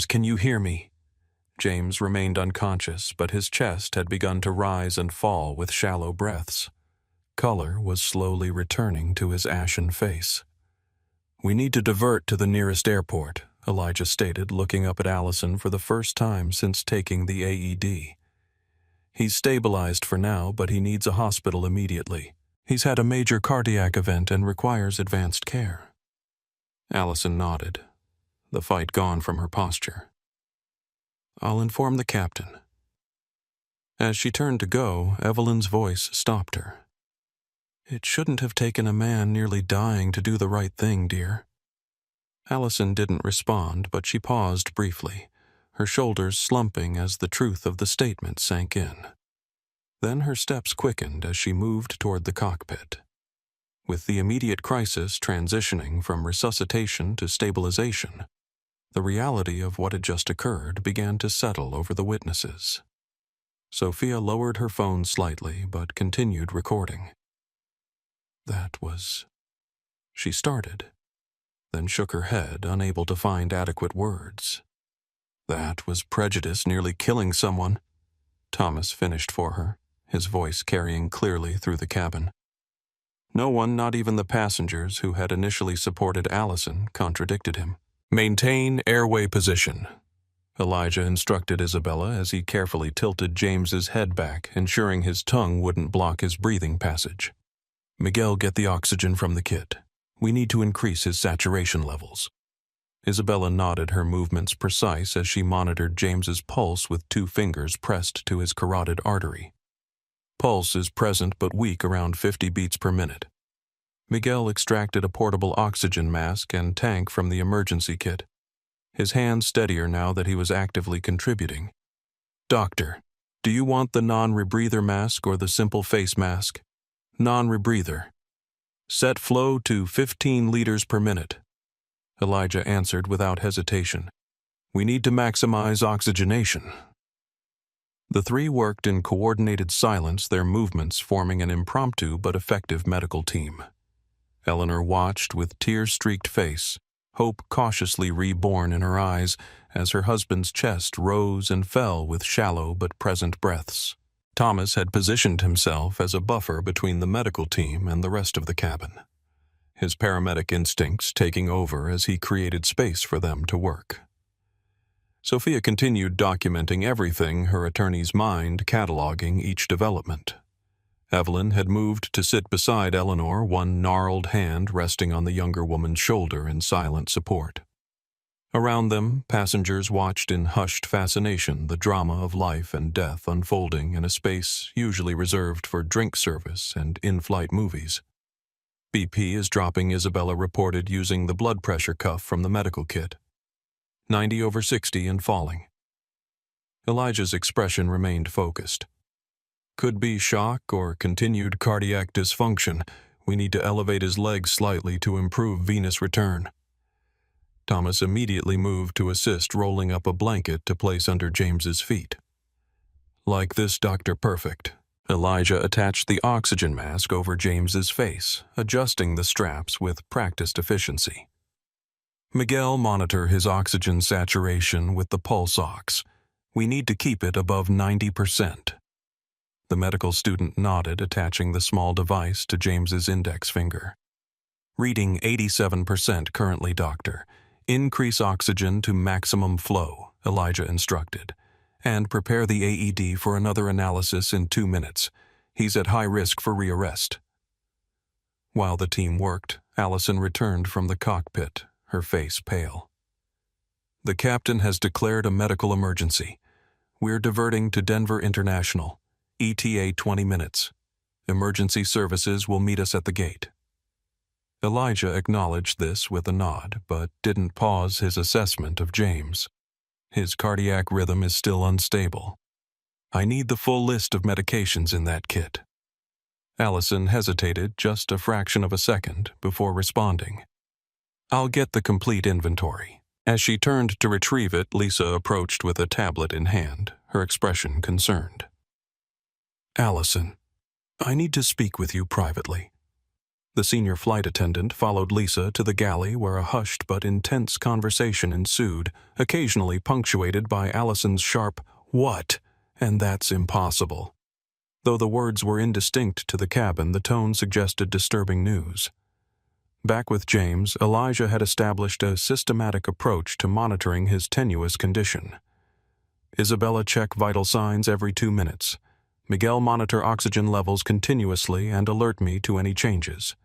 can you hear me?" James remained unconscious, but his chest had begun to rise and fall with shallow breaths. Color was slowly returning to his ashen face. "We need to divert to the nearest airport," Elijah stated, looking up at Allison for the first time since taking the AED. "He's stabilized for now, but he needs a hospital immediately. He's had a major cardiac event and requires advanced care." Allison nodded, the fight gone from her posture. "I'll inform the captain." As she turned to go, Evelyn's voice stopped her. "It shouldn't have taken a man nearly dying to do the right thing, dear." Allison didn't respond, but she paused briefly, her shoulders slumping as the truth of the statement sank in. Then her steps quickened as she moved toward the cockpit. With the immediate crisis transitioning from resuscitation to stabilization, the reality of what had just occurred began to settle over the witnesses. Sophia lowered her phone slightly but continued recording. "That was..." She started, then shook her head, unable to find adequate words. "That was prejudice nearly killing someone," Thomas finished for her, his voice carrying clearly through the cabin. No one, not even the passengers who had initially supported Allison, contradicted him. "Maintain airway position," Elijah instructed Isabella as he carefully tilted James's head back, ensuring his tongue wouldn't block his breathing passage. "Miguel, get the oxygen from the kit. We need to increase his saturation levels." Isabella nodded, her movements precise as she monitored James's pulse with 2 fingers pressed to his carotid artery. Pulse is present but weak, around 50 beats per minute. Miguel extracted a portable oxygen mask and tank from the emergency kit, his hands steadier now that he was actively contributing. "Doctor, do you want the non-rebreather mask or the simple face mask?" "Non-rebreather." "Set flow to 15 liters per minute." Elijah answered without hesitation. "We need to maximize oxygenation." The 3 worked in coordinated silence, their movements forming an impromptu but effective medical team. Eleanor watched with tear-streaked face, hope cautiously reborn in her eyes as her husband's chest rose and fell with shallow but present breaths. Thomas had positioned himself as a buffer between the medical team and the rest of the cabin, his paramedic instincts taking over as he created space for them to work. Sophia continued documenting everything, her attorney's mind cataloging each development. Evelyn had moved to sit beside Eleanor, one gnarled hand resting on the younger woman's shoulder in silent support. Around them, passengers watched in hushed fascination the drama of life and death unfolding in a space usually reserved for drink service and in-flight movies. "BP is dropping," Isabella reported using the blood pressure cuff from the medical kit. 90/60 and falling. Elijah's expression remained focused. "Could be shock or continued cardiac dysfunction. We need to elevate his legs slightly to improve venous return." Thomas immediately moved to assist, rolling up a blanket to place under James's feet. "Like this, Dr. Perfect." Elijah attached the oxygen mask over James's face, adjusting the straps with practiced efficiency. "Miguel, monitor his oxygen saturation with the pulse ox. We need to keep it above 90%. The medical student nodded, attaching the small device to James's index finger. "Reading 87% currently, doctor. Increase oxygen to maximum flow, Elijah instructed, and prepare the AED for another analysis in 2 minutes. He's at high risk for rearrest. While the team worked, Allison returned from the cockpit, her face pale. The captain has declared a medical emergency. We're diverting to Denver International. ETA 20 minutes. Emergency services will meet us at the gate. Elijah acknowledged this with a nod, but didn't pause his assessment of James. His cardiac rhythm is still unstable. I need the full list of medications in that kit. Allison hesitated just a fraction of a second before responding. I'll get the complete inventory. As she turned to retrieve it, Lisa approached with a tablet in hand, her expression concerned. Allison, I need to speak with you privately. The senior flight attendant followed Lisa to the galley where a hushed but intense conversation ensued, occasionally punctuated by Allison's sharp, "What?" and "That's impossible." Though the words were indistinct to the cabin, the tone suggested disturbing news. Back with James, Elijah had established a systematic approach to monitoring his tenuous condition. Isabella check vital signs every 2 minutes. Miguel monitor oxygen levels continuously and alert me to any changes.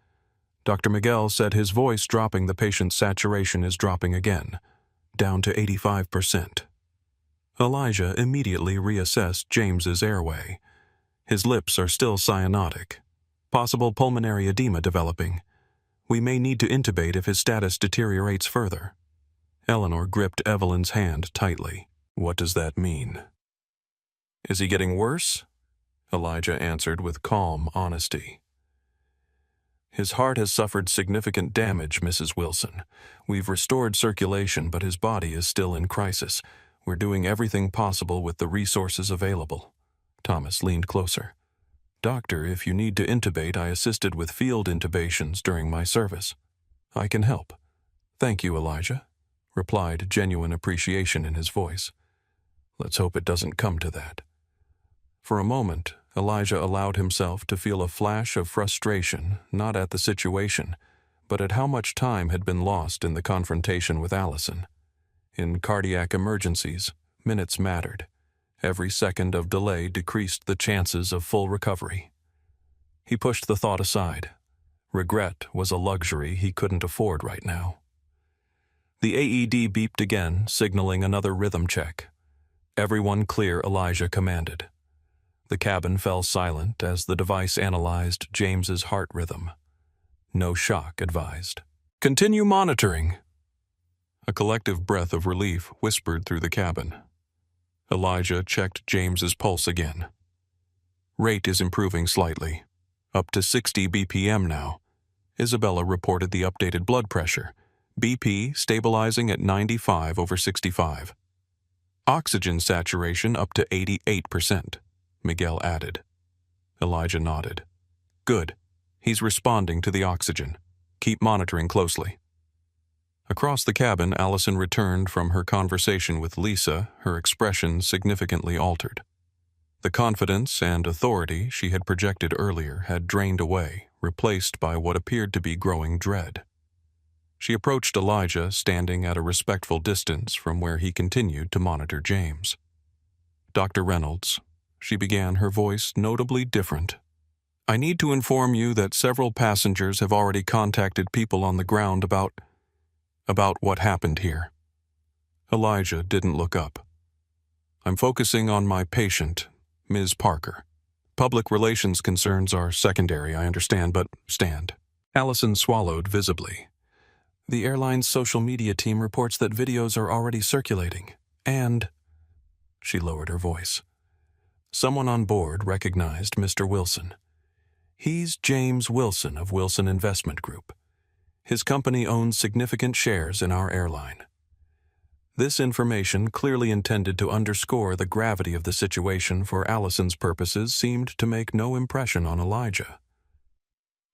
Dr. Miguel said his voice dropping the patient's saturation is dropping again, down to 85%. Elijah immediately reassessed James's airway. His lips are still cyanotic. Possible pulmonary edema developing. We may need to intubate if his status deteriorates further. Eleanor gripped Evelyn's hand tightly. What does that mean? Is he getting worse? Elijah answered with calm honesty. His heart has suffered significant damage, Mrs. Wilson. We've restored circulation, but his body is still in crisis. We're doing everything possible with the resources available. Thomas leaned closer. Doctor, if you need to intubate, I assisted with field intubations during my service. I can help. Thank you, Elijah, replied genuine appreciation in his voice. Let's hope it doesn't come to that. For a moment, Elijah allowed himself to feel a flash of frustration, not at the situation, but at how much time had been lost in the confrontation with Allison. In cardiac emergencies, minutes mattered. Every second of delay decreased the chances of full recovery. He pushed the thought aside. Regret was a luxury he couldn't afford right now. The AED beeped again, signaling another rhythm check. Everyone clear, Elijah commanded. The cabin fell silent as the device analyzed James's heart rhythm. No shock advised. Continue monitoring. A collective breath of relief whispered through the cabin. Elijah checked James's pulse again. Rate is improving slightly. Up to 60 BPM now. Isabella reported the updated blood pressure. BP stabilizing at 95/65. Oxygen saturation up to 88%. Miguel added. Elijah nodded. Good. He's responding to the oxygen. Keep monitoring closely. Across the cabin, Allison returned from her conversation with Lisa, her expression significantly altered. The confidence and authority she had projected earlier had drained away, replaced by what appeared to be growing dread. She approached Elijah, standing at a respectful distance from where he continued to monitor James. Dr. Reynolds, she began, her voice notably different. I need to inform you that several passengers have already contacted people on the ground about what happened here. Elijah didn't look up. I'm focusing on my patient, Ms. Parker. Public relations concerns are secondary, I understand, but stand. Allison swallowed visibly. The airline's social media team reports that videos are already circulating, and... She lowered her voice. Someone on board recognized Mr. Wilson. He's James Wilson of Wilson Investment Group. His company owns significant shares in our airline. This information, clearly intended to underscore the gravity of the situation for Allison's purposes, seemed to make no impression on Elijah.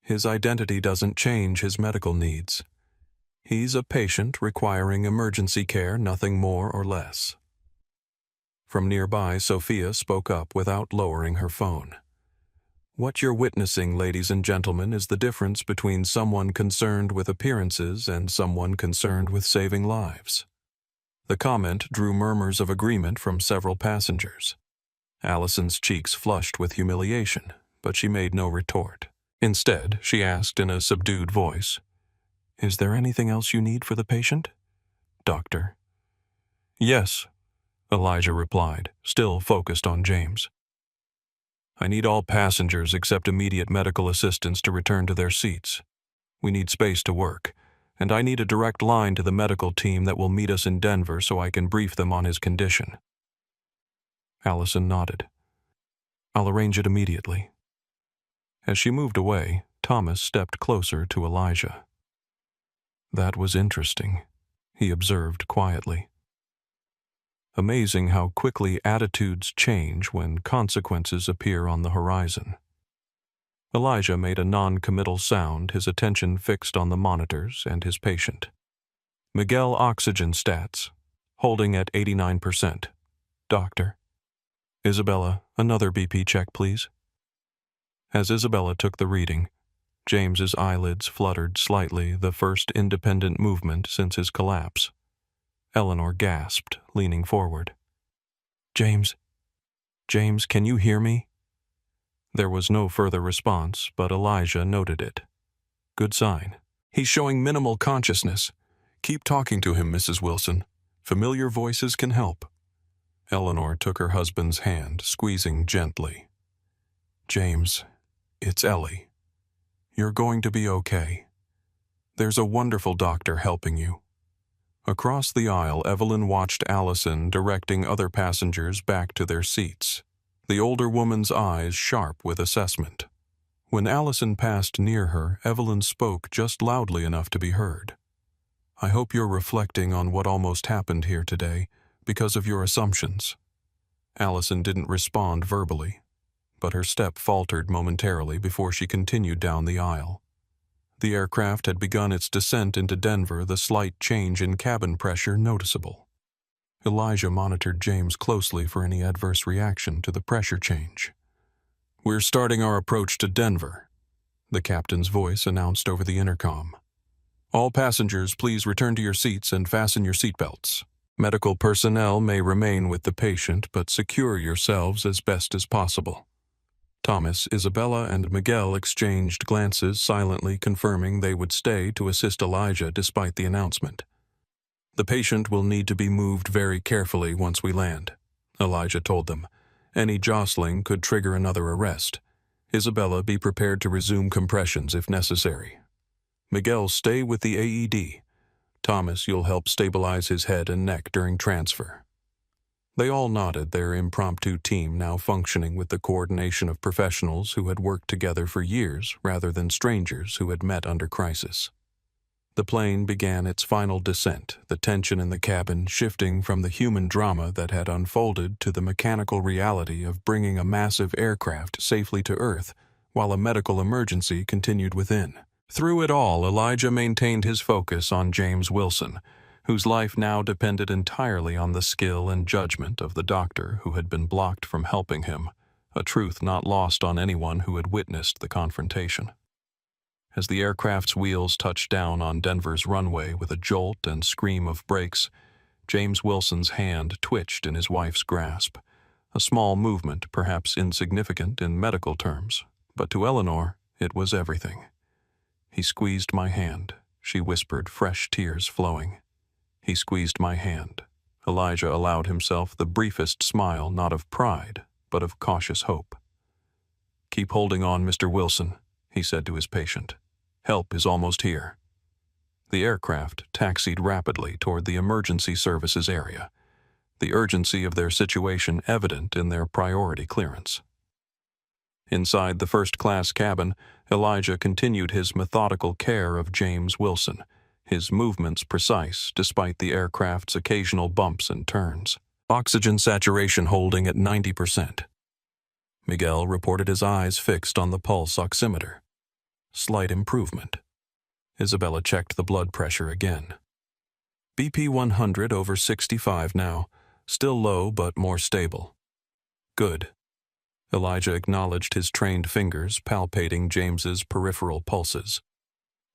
His identity doesn't change his medical needs. He's a patient requiring emergency care, nothing more or less. From nearby, Sophia spoke up without lowering her phone. What you're witnessing, ladies and gentlemen, is the difference between someone concerned with appearances and someone concerned with saving lives. The comment drew murmurs of agreement from several passengers. Allison's cheeks flushed with humiliation, but she made no retort. Instead, she asked in a subdued voice, "Is there anything else you need for the patient, Doctor?" "Yes," Elijah replied, still focused on James. "I need all passengers except immediate medical assistance to return to their seats. We need space to work, and I need a direct line to the medical team that will meet us in Denver so I can brief them on his condition." Allison nodded. "I'll arrange it immediately." As she moved away, Thomas stepped closer to Elijah. "That was interesting," he observed quietly. Amazing how quickly attitudes change when consequences appear on the horizon. Elijah made a non-committal sound, his attention fixed on the monitors and his patient. "Miguel oxygen stats, holding at 89%. Doctor." "Isabella, another BP check, please." As Isabella took the reading, James's eyelids fluttered slightly, the first independent movement since his collapse. Eleanor gasped, leaning forward. James, can you hear me?" There was no further response, but Elijah noted it. "Good sign. He's showing minimal consciousness. Keep talking to him, Mrs. Wilson. Familiar voices can help." Eleanor took her husband's hand, squeezing gently. "James, it's Ellie. You're going to be okay. There's a wonderful doctor helping you." Across the aisle, Evelyn watched Allison directing other passengers back to their seats, the older woman's eyes sharp with assessment. When Allison passed near her, Evelyn spoke just loudly enough to be heard. "I hope you're reflecting on what almost happened here today because of your assumptions." Allison didn't respond verbally, but her step faltered momentarily before she continued down the aisle. The aircraft had begun its descent into Denver, the slight change in cabin pressure noticeable. Elijah monitored James closely for any adverse reaction to the pressure change. "We're starting our approach to Denver," the captain's voice announced over the intercom. "All passengers, please return to your seats and fasten your seatbelts. Medical personnel may remain with the patient, but secure yourselves as best as possible." Thomas, Isabella, and Miguel exchanged glances, silently confirming they would stay to assist Elijah despite the announcement. "The patient will need to be moved very carefully once we land," Elijah told them. "Any jostling could trigger another arrest. Isabella, be prepared to resume compressions if necessary. Miguel, stay with the AED. Thomas, you'll help stabilize his head and neck during transfer." They all nodded, their impromptu team now functioning with the coordination of professionals who had worked together for years rather than strangers who had met under crisis. The plane began its final descent, the tension in the cabin shifting from the human drama that had unfolded to the mechanical reality of bringing a massive aircraft safely to Earth while a medical emergency continued within. Through it all, Elijah maintained his focus on James Wilson, whose life now depended entirely on the skill and judgment of the doctor who had been blocked from helping him, a truth not lost on anyone who had witnessed the confrontation. As the aircraft's wheels touched down on Denver's runway with a jolt and scream of brakes, James Wilson's hand twitched in his wife's grasp, a small movement perhaps insignificant in medical terms, but to Eleanor it was everything. "He squeezed my hand," she whispered, fresh tears flowing. "He squeezed my hand." Elijah allowed himself the briefest smile, not of pride, but of cautious hope. "Keep holding on, Mr. Wilson," he said to his patient. "Help is almost here." The aircraft taxied rapidly toward the emergency services area, the urgency of their situation evident in their priority clearance. Inside the first-class cabin, Elijah continued his methodical care of James Wilson, his movements precise despite the aircraft's occasional bumps and turns. Oxygen saturation holding at 90%. Miguel reported his eyes fixed on the pulse oximeter. Slight improvement. Isabella checked the blood pressure again. BP 100 over 65 now, still low but more stable. Good. Elijah acknowledged his trained fingers palpating James's peripheral pulses.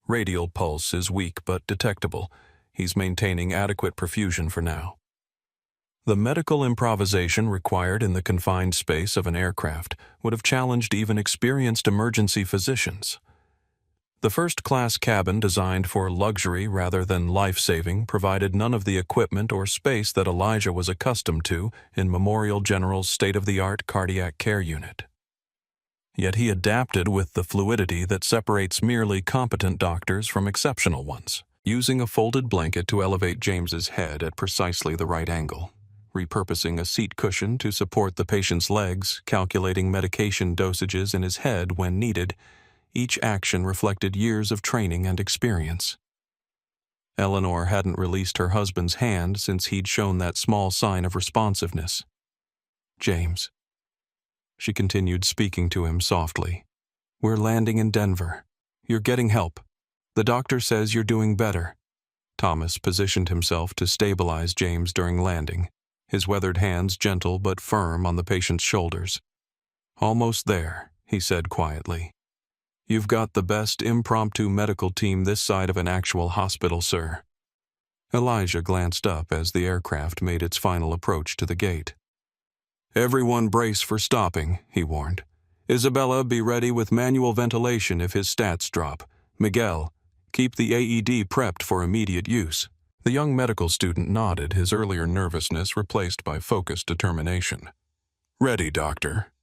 Radial pulse is weak but detectable. He's maintaining adequate perfusion for now. The medical improvisation required in the confined space of an aircraft would have challenged even experienced emergency physicians. The first-class cabin, designed for luxury rather than life-saving, provided none of the equipment or space that Elijah was accustomed to in Memorial General's state-of-the-art cardiac care unit. Yet he adapted with the fluidity that separates merely competent doctors from exceptional ones, using a folded blanket to elevate James's head at precisely the right angle, repurposing a seat cushion to support the patient's legs, calculating medication dosages in his head when needed. Each action reflected years of training and experience. Eleanor hadn't released her husband's hand since he'd shown that small sign of responsiveness. "James," she continued, speaking to him softly, "we're landing in Denver. You're getting help. The doctor says you're doing better." Thomas positioned himself to stabilize James during landing, his weathered hands gentle but firm on the patient's shoulders. "Almost there," he said quietly. "You've got the best impromptu medical team this side of an actual hospital, sir." Elijah glanced up as the aircraft made its final approach to the gate. "Everyone brace for stopping," he warned. "Isabella, be ready with manual ventilation if his stats drop. Miguel, keep the AED prepped for immediate use." The young medical student nodded, his earlier nervousness replaced by focused determination. "Ready, doctor."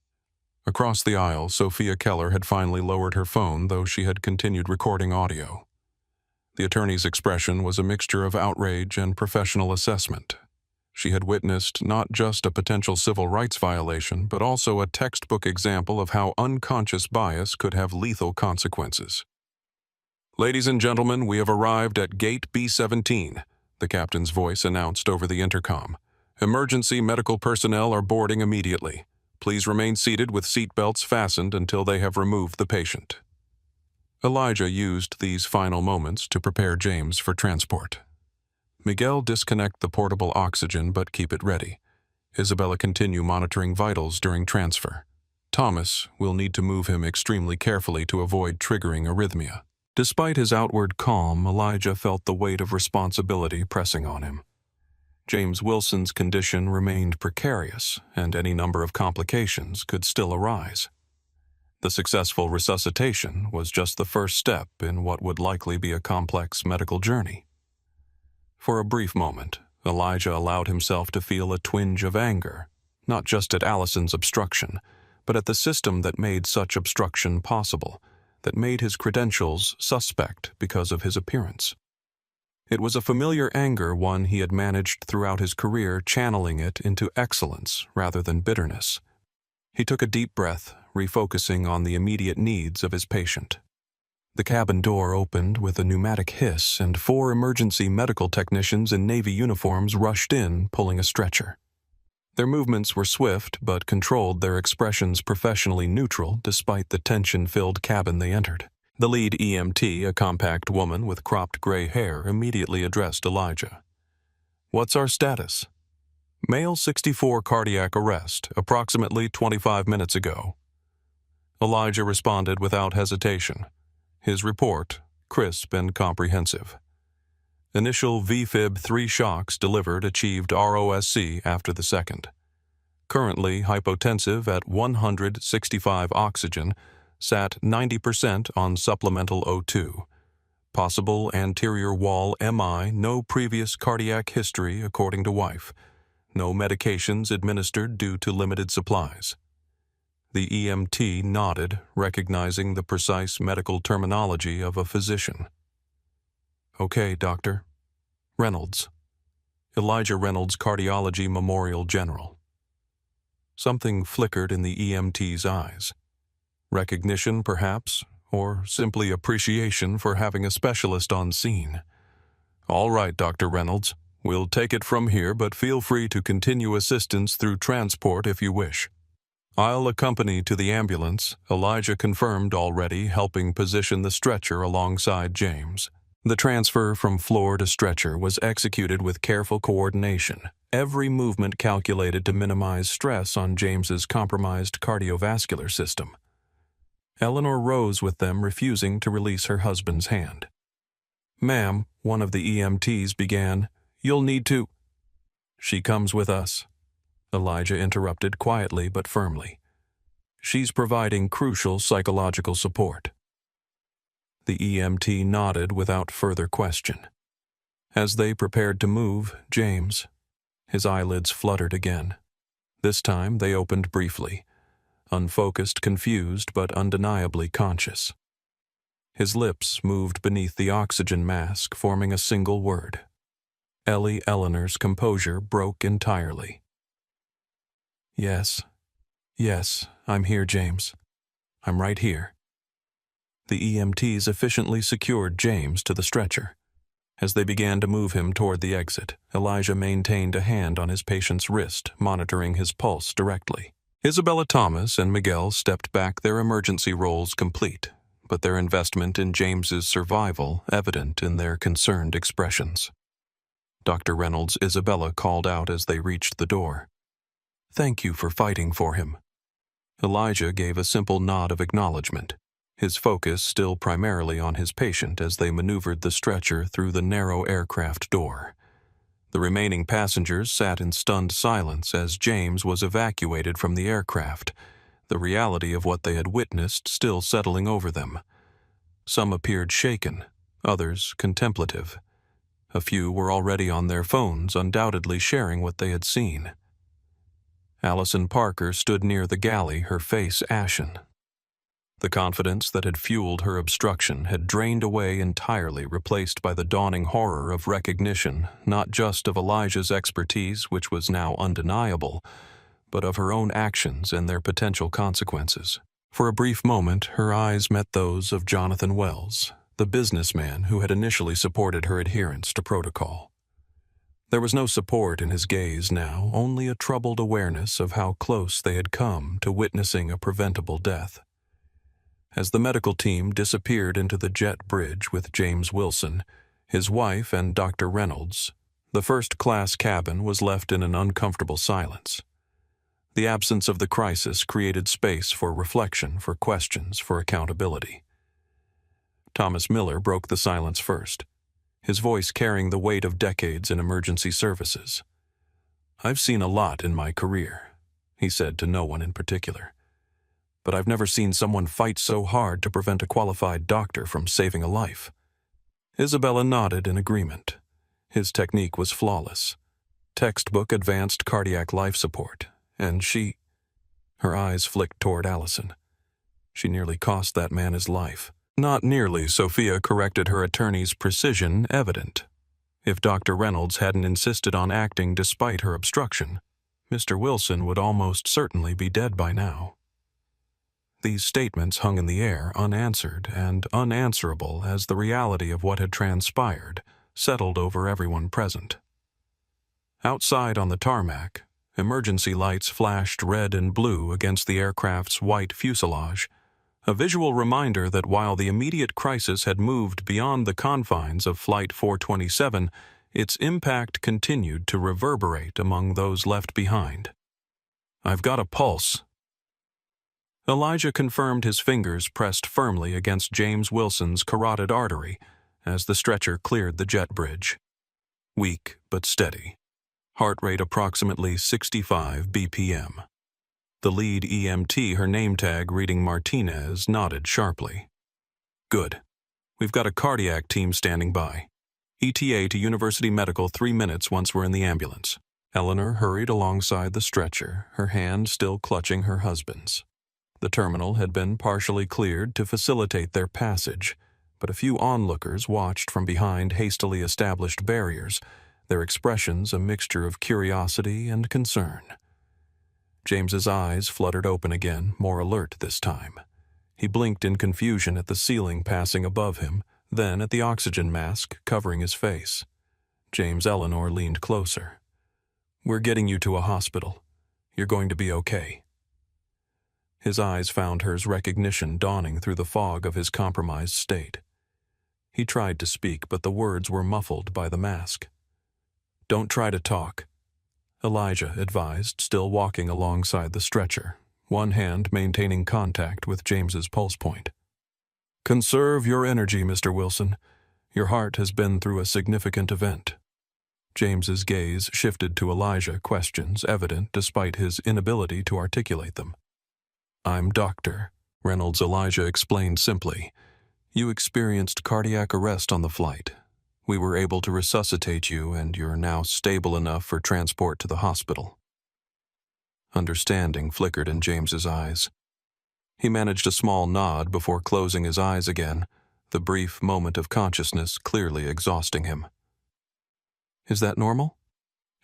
Across the aisle, Sophia Keller had finally lowered her phone, though she had continued recording audio. The attorney's expression was a mixture of outrage and professional assessment. She had witnessed not just a potential civil rights violation, but also a textbook example of how unconscious bias could have lethal consequences. "Ladies and gentlemen, we have arrived at Gate B-17, the captain's voice announced over the intercom. "Emergency medical personnel are boarding immediately. Please remain seated with seat belts fastened until they have removed the patient." Elijah used these final moments to prepare James for transport. "Miguel, disconnect the portable oxygen but keep it ready. Isabella, continue monitoring vitals during transfer. Thomas, will need to move him extremely carefully to avoid triggering arrhythmia." Despite his outward calm, Elijah felt the weight of responsibility pressing on him. James Wilson's condition remained precarious, and any number of complications could still arise. The successful resuscitation was just the first step in what would likely be a complex medical journey. For a brief moment, Elijah allowed himself to feel a twinge of anger, not just at Allison's obstruction, but at the system that made such obstruction possible, that made his credentials suspect because of his appearance. It was a familiar anger, one he had managed throughout his career, channeling it into excellence rather than bitterness. He took a deep breath, refocusing on the immediate needs of his patient. The cabin door opened with a pneumatic hiss, and 4 emergency medical technicians in Navy uniforms rushed in, pulling a stretcher. Their movements were swift, but controlled, their expressions professionally neutral despite the tension-filled cabin they entered. The lead EMT, a compact woman with cropped gray hair, immediately addressed Elijah. "What's our status?" "Male 64 cardiac arrest, approximately 25 minutes ago." Elijah responded without hesitation. His report, crisp and comprehensive. Initial VFib 3 shocks delivered achieved ROSC after the second. Currently hypotensive at 165 oxygen, sat 90% on supplemental O2. Possible anterior wall MI, no previous cardiac history according to wife. No medications administered due to limited supplies. The EMT nodded, recognizing the precise medical terminology of a physician. "Okay, Doctor." "Reynolds." Elijah Reynolds, Cardiology Memorial General. Something flickered in the EMT's eyes. Recognition, perhaps, or simply appreciation for having a specialist on scene. "All right, Dr. Reynolds. We'll take it from here, but feel free to continue assistance through transport if you wish." "I'll accompany to the ambulance," Elijah confirmed, already helping position the stretcher alongside James. The transfer from floor to stretcher was executed with careful coordination, every movement calculated to minimize stress on James's compromised cardiovascular system. Eleanor rose with them, refusing to release her husband's hand. "Ma'am," one of the EMTs began, "you'll need to—" "She comes with us," Elijah interrupted quietly but firmly. "She's providing crucial psychological support." The EMT nodded without further question. As they prepared to move, James, his eyelids fluttered again. This time they opened briefly, unfocused, confused, but undeniably conscious. His lips moved beneath the oxygen mask, forming a single word. Ellie Eleanor's composure broke entirely. Yes, I'm here, James. I'm right here." The EMTs efficiently secured James to the stretcher. As they began to move him toward the exit, Elijah maintained a hand on his patient's wrist, monitoring his pulse directly. Isabella Thomas and Miguel stepped back, their emergency roles complete, but their investment in James's survival evident in their concerned expressions. Dr. Reynolds' Isabella called out as they reached the door. "Thank you for fighting for him." Elijah gave a simple nod of acknowledgement, his focus still primarily on his patient as they maneuvered the stretcher through the narrow aircraft door. The remaining passengers sat in stunned silence as James was evacuated from the aircraft, the reality of what they had witnessed still settling over them. Some appeared shaken, others contemplative. A few were already on their phones, undoubtedly sharing what they had seen. Allison Parker stood near the galley, her face ashen. The confidence that had fueled her obstruction had drained away entirely, replaced by the dawning horror of recognition, not just of Elijah's expertise, which was now undeniable, but of her own actions and their potential consequences. For a brief moment, her eyes met those of Jonathan Wells, the businessman who had initially supported her adherence to protocol. There was no support in his gaze now, only a troubled awareness of how close they had come to witnessing a preventable death. As the medical team disappeared into the jet bridge with James Wilson, his wife, and Dr. Reynolds, the first-class cabin was left in an uncomfortable silence. The absence of the crisis created space for reflection, for questions, for accountability. Thomas Miller broke the silence first, his voice carrying the weight of decades in emergency services. "I've seen a lot in my career," he said to no one in particular, "but I've never seen someone fight so hard to prevent a qualified doctor from saving a life." Isabella nodded in agreement. His technique was flawless. Textbook advanced cardiac life support, and she— her eyes flicked toward Allison. "She nearly cost that man his life." "Not nearly," Sophia corrected her attorney's precision evident. If Dr. Reynolds hadn't insisted on acting despite her obstruction, Mr. Wilson would almost certainly be dead by now. These statements hung in the air, unanswered and unanswerable as the reality of what had transpired settled over everyone present. Outside on the tarmac, emergency lights flashed red and blue against the aircraft's white fuselage, a visual reminder that while the immediate crisis had moved beyond the confines of Flight 427, its impact continued to reverberate among those left behind. "I've got a pulse." Elijah confirmed, his fingers pressed firmly against James Wilson's carotid artery as the stretcher cleared the jet bridge. Weak but steady. Heart rate approximately 65 BPM. The lead EMT, her name tag reading Martinez, nodded sharply. "Good. We've got a cardiac team standing by. ETA to University Medical 3 minutes once we're in the ambulance." Eleanor hurried alongside the stretcher, her hand still clutching her husband's. The terminal had been partially cleared to facilitate their passage, but a few onlookers watched from behind hastily established barriers, their expressions a mixture of curiosity and concern. James's eyes fluttered open again, more alert this time. He blinked in confusion at the ceiling passing above him, then at the oxygen mask covering his face. James Eleanor leaned closer. "We're getting you to a hospital. You're going to be okay." His eyes found hers, recognition dawning through the fog of his compromised state. He tried to speak, but the words were muffled by the mask. "Don't try to talk. Elijah advised, still walking alongside the stretcher, one hand maintaining contact with James's pulse point. "Conserve your energy, Mr. Wilson. Your heart has been through a significant event." James's gaze shifted to Elijah, questions evident despite his inability to articulate them. "I'm Doctor," Reynolds. Elijah explained simply. "You experienced cardiac arrest on the flight. We were able to resuscitate you, and you're now stable enough for transport to the hospital." Understanding flickered in James's eyes. He managed a small nod before closing his eyes again, the brief moment of consciousness clearly exhausting him. "Is that normal?"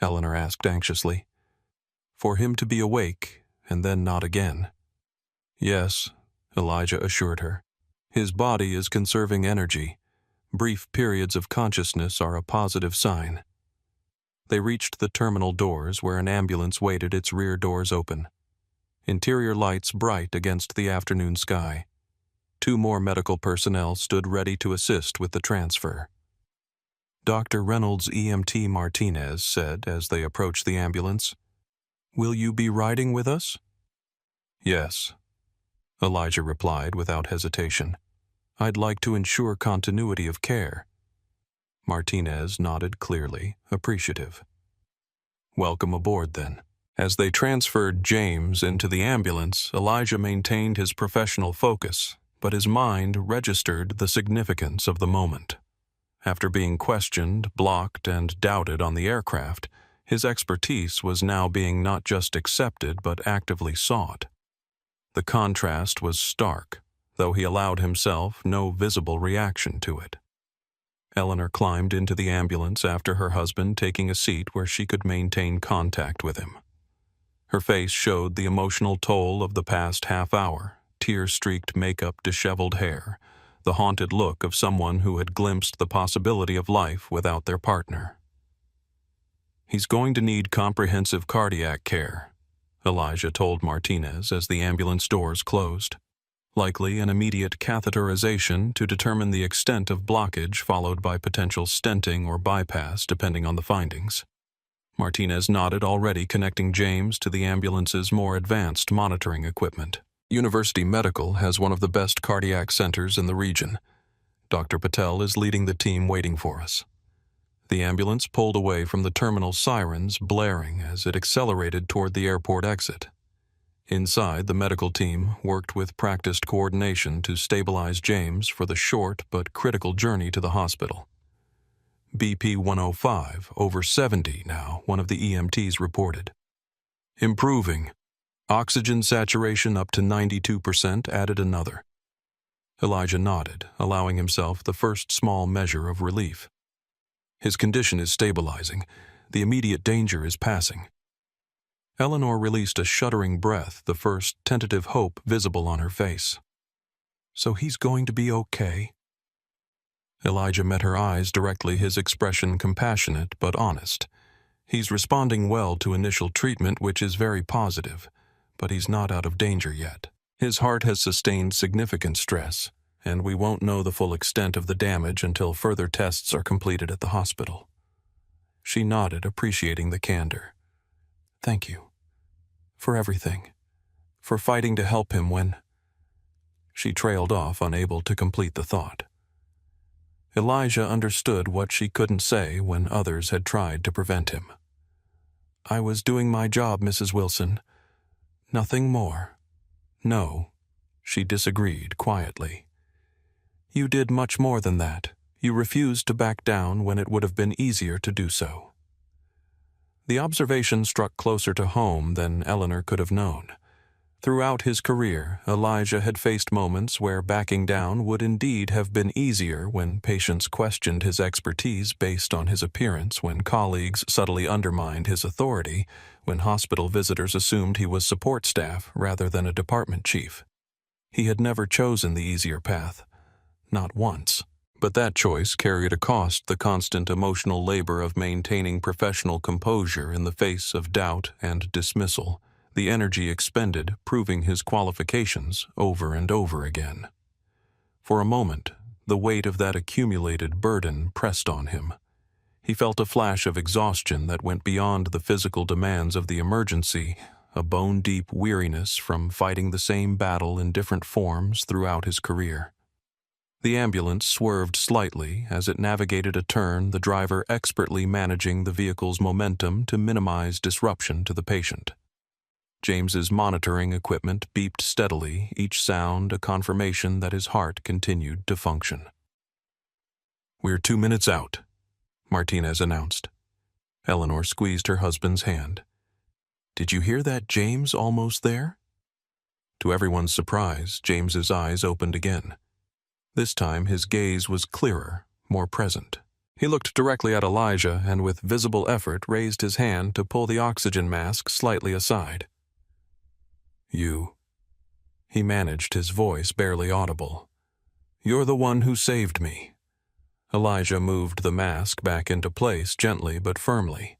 Eleanor asked anxiously. "For him to be awake, and then not again?" "Yes," Elijah assured her. "His body is conserving energy. Brief periods of consciousness are a positive sign." They reached the terminal doors where an ambulance waited, its rear doors open. Interior lights bright against the afternoon sky. 2 more medical personnel stood ready to assist with the transfer. Dr. Reynolds, EMT Martinez, said as they approached the ambulance, "Will you be riding with us?" "Yes," Elijah replied without hesitation. "I'd like to ensure continuity of care." Martinez nodded clearly, appreciative. "Welcome aboard, then." As they transferred James into the ambulance, Elijah maintained his professional focus, but his mind registered the significance of the moment. After being questioned, blocked, and doubted on the aircraft, his expertise was now being not just accepted but actively sought. The contrast was stark, though he allowed himself no visible reaction to it. Eleanor climbed into the ambulance after her husband, taking a seat where she could maintain contact with him. Her face showed the emotional toll of the past half hour, tear-streaked makeup, disheveled hair, the haunted look of someone who had glimpsed the possibility of life without their partner. "He's going to need comprehensive cardiac care," Elijah told Martinez as the ambulance doors closed. "Likely an immediate catheterization to determine the extent of blockage, followed by potential stenting or bypass depending on the findings." Martinez nodded, already connecting James to the ambulance's more advanced monitoring equipment. "University Medical has one of the best cardiac centers in the region. Dr. Patel is leading the team waiting for us." The ambulance pulled away from the terminal sirens blaring as it accelerated toward the airport exit. Inside, the medical team worked with practiced coordination to stabilize James for the short but critical journey to the hospital. "BP 105, over 70 now," one of the EMTs reported. "Improving. Oxygen saturation up to 92%, added another." Elijah nodded, allowing himself the first small measure of relief. "His condition is stabilizing. The immediate danger is passing." Eleanor released a shuddering breath, the first tentative hope visible on her face. "So he's going to be okay?" Elijah met her eyes directly, his expression compassionate but honest. "He's responding well to initial treatment, which is very positive, but he's not out of danger yet. His heart has sustained significant stress, and we won't know the full extent of the damage until further tests are completed at the hospital." She nodded, appreciating the candor. "Thank you. For everything. For fighting to help him when—" She trailed off, unable to complete the thought. Elijah understood what she couldn't say when others had tried to prevent him. "I was doing my job, Mrs. Wilson. Nothing more." "No," she disagreed quietly. "You did much more than that. You refused to back down when it would have been easier to do so." The observation struck closer to home than Eleanor could have known. Throughout his career, Elijah had faced moments where backing down would indeed have been easier, when patients questioned his expertise based on his appearance, when colleagues subtly undermined his authority, when hospital visitors assumed he was support staff rather than a department chief. He had never chosen the easier path. Not once. But that choice carried a cost: the constant emotional labor of maintaining professional composure in the face of doubt and dismissal, the energy expended proving his qualifications over and over again. For a moment, the weight of that accumulated burden pressed on him. He felt a flash of exhaustion that went beyond the physical demands of the emergency, a bone-deep weariness from fighting the same battle in different forms throughout his career. The ambulance swerved slightly as it navigated a turn, the driver expertly managing the vehicle's momentum to minimize disruption to the patient. James's monitoring equipment beeped steadily, each sound a confirmation that his heart continued to function. "We're 2 minutes out," Martinez announced. Eleanor squeezed her husband's hand. "Did you hear that, James? Almost there?" To everyone's surprise, James's eyes opened again. This time his gaze was clearer, more present. He looked directly at Elijah and with visible effort raised his hand to pull the oxygen mask slightly aside. "You," he managed, his voice barely audible. "You're the one who saved me." Elijah moved the mask back into place gently but firmly.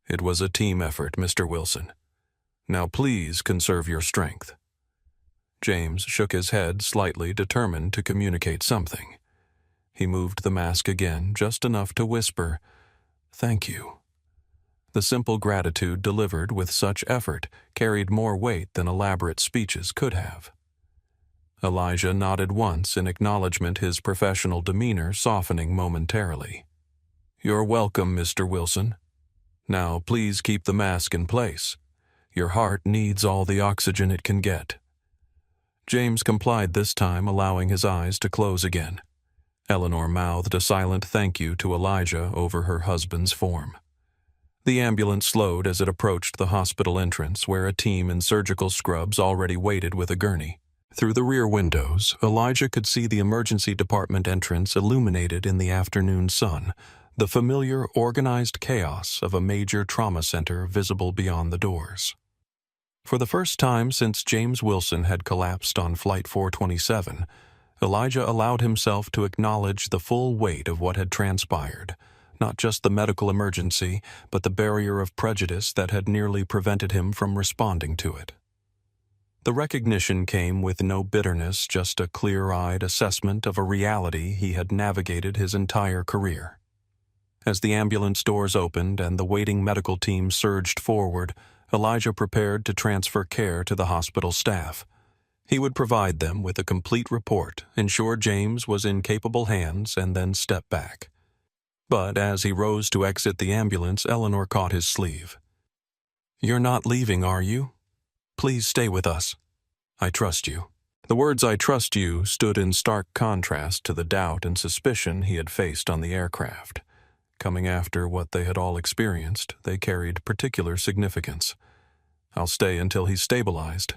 "It was a team effort, Mr. Wilson. Now please conserve your strength." James shook his head slightly, determined to communicate something. He moved the mask again, just enough to whisper, "Thank you." The simple gratitude delivered with such effort carried more weight than elaborate speeches could have. Elijah nodded once in acknowledgement, his professional demeanor softening momentarily. "You're welcome, Mr. Wilson. Now please keep the mask in place. Your heart needs all the oxygen it can get." James complied this time, allowing his eyes to close again. Eleanor mouthed a silent thank you to Elijah over her husband's form. The ambulance slowed as it approached the hospital entrance, where a team in surgical scrubs already waited with a gurney. Through the rear windows, Elijah could see the emergency department entrance illuminated in the afternoon sun, the familiar organized chaos of a major trauma center visible beyond the doors. For the first time since James Wilson had collapsed on Flight 427, Elijah allowed himself to acknowledge the full weight of what had transpired, not just the medical emergency, but the barrier of prejudice that had nearly prevented him from responding to it. The recognition came with no bitterness, just a clear-eyed assessment of a reality he had navigated his entire career. As the ambulance doors opened and the waiting medical team surged forward, Elijah prepared to transfer care to the hospital staff. He would provide them with a complete report, ensure James was in capable hands, and then step back. But as he rose to exit the ambulance, Eleanor caught his sleeve. "You're not leaving, are you? Please stay with us. I trust you." The words "I trust you" stood in stark contrast to the doubt and suspicion he had faced on the aircraft. Coming after what they had all experienced, they carried particular significance. "I'll stay until he's stabilized,"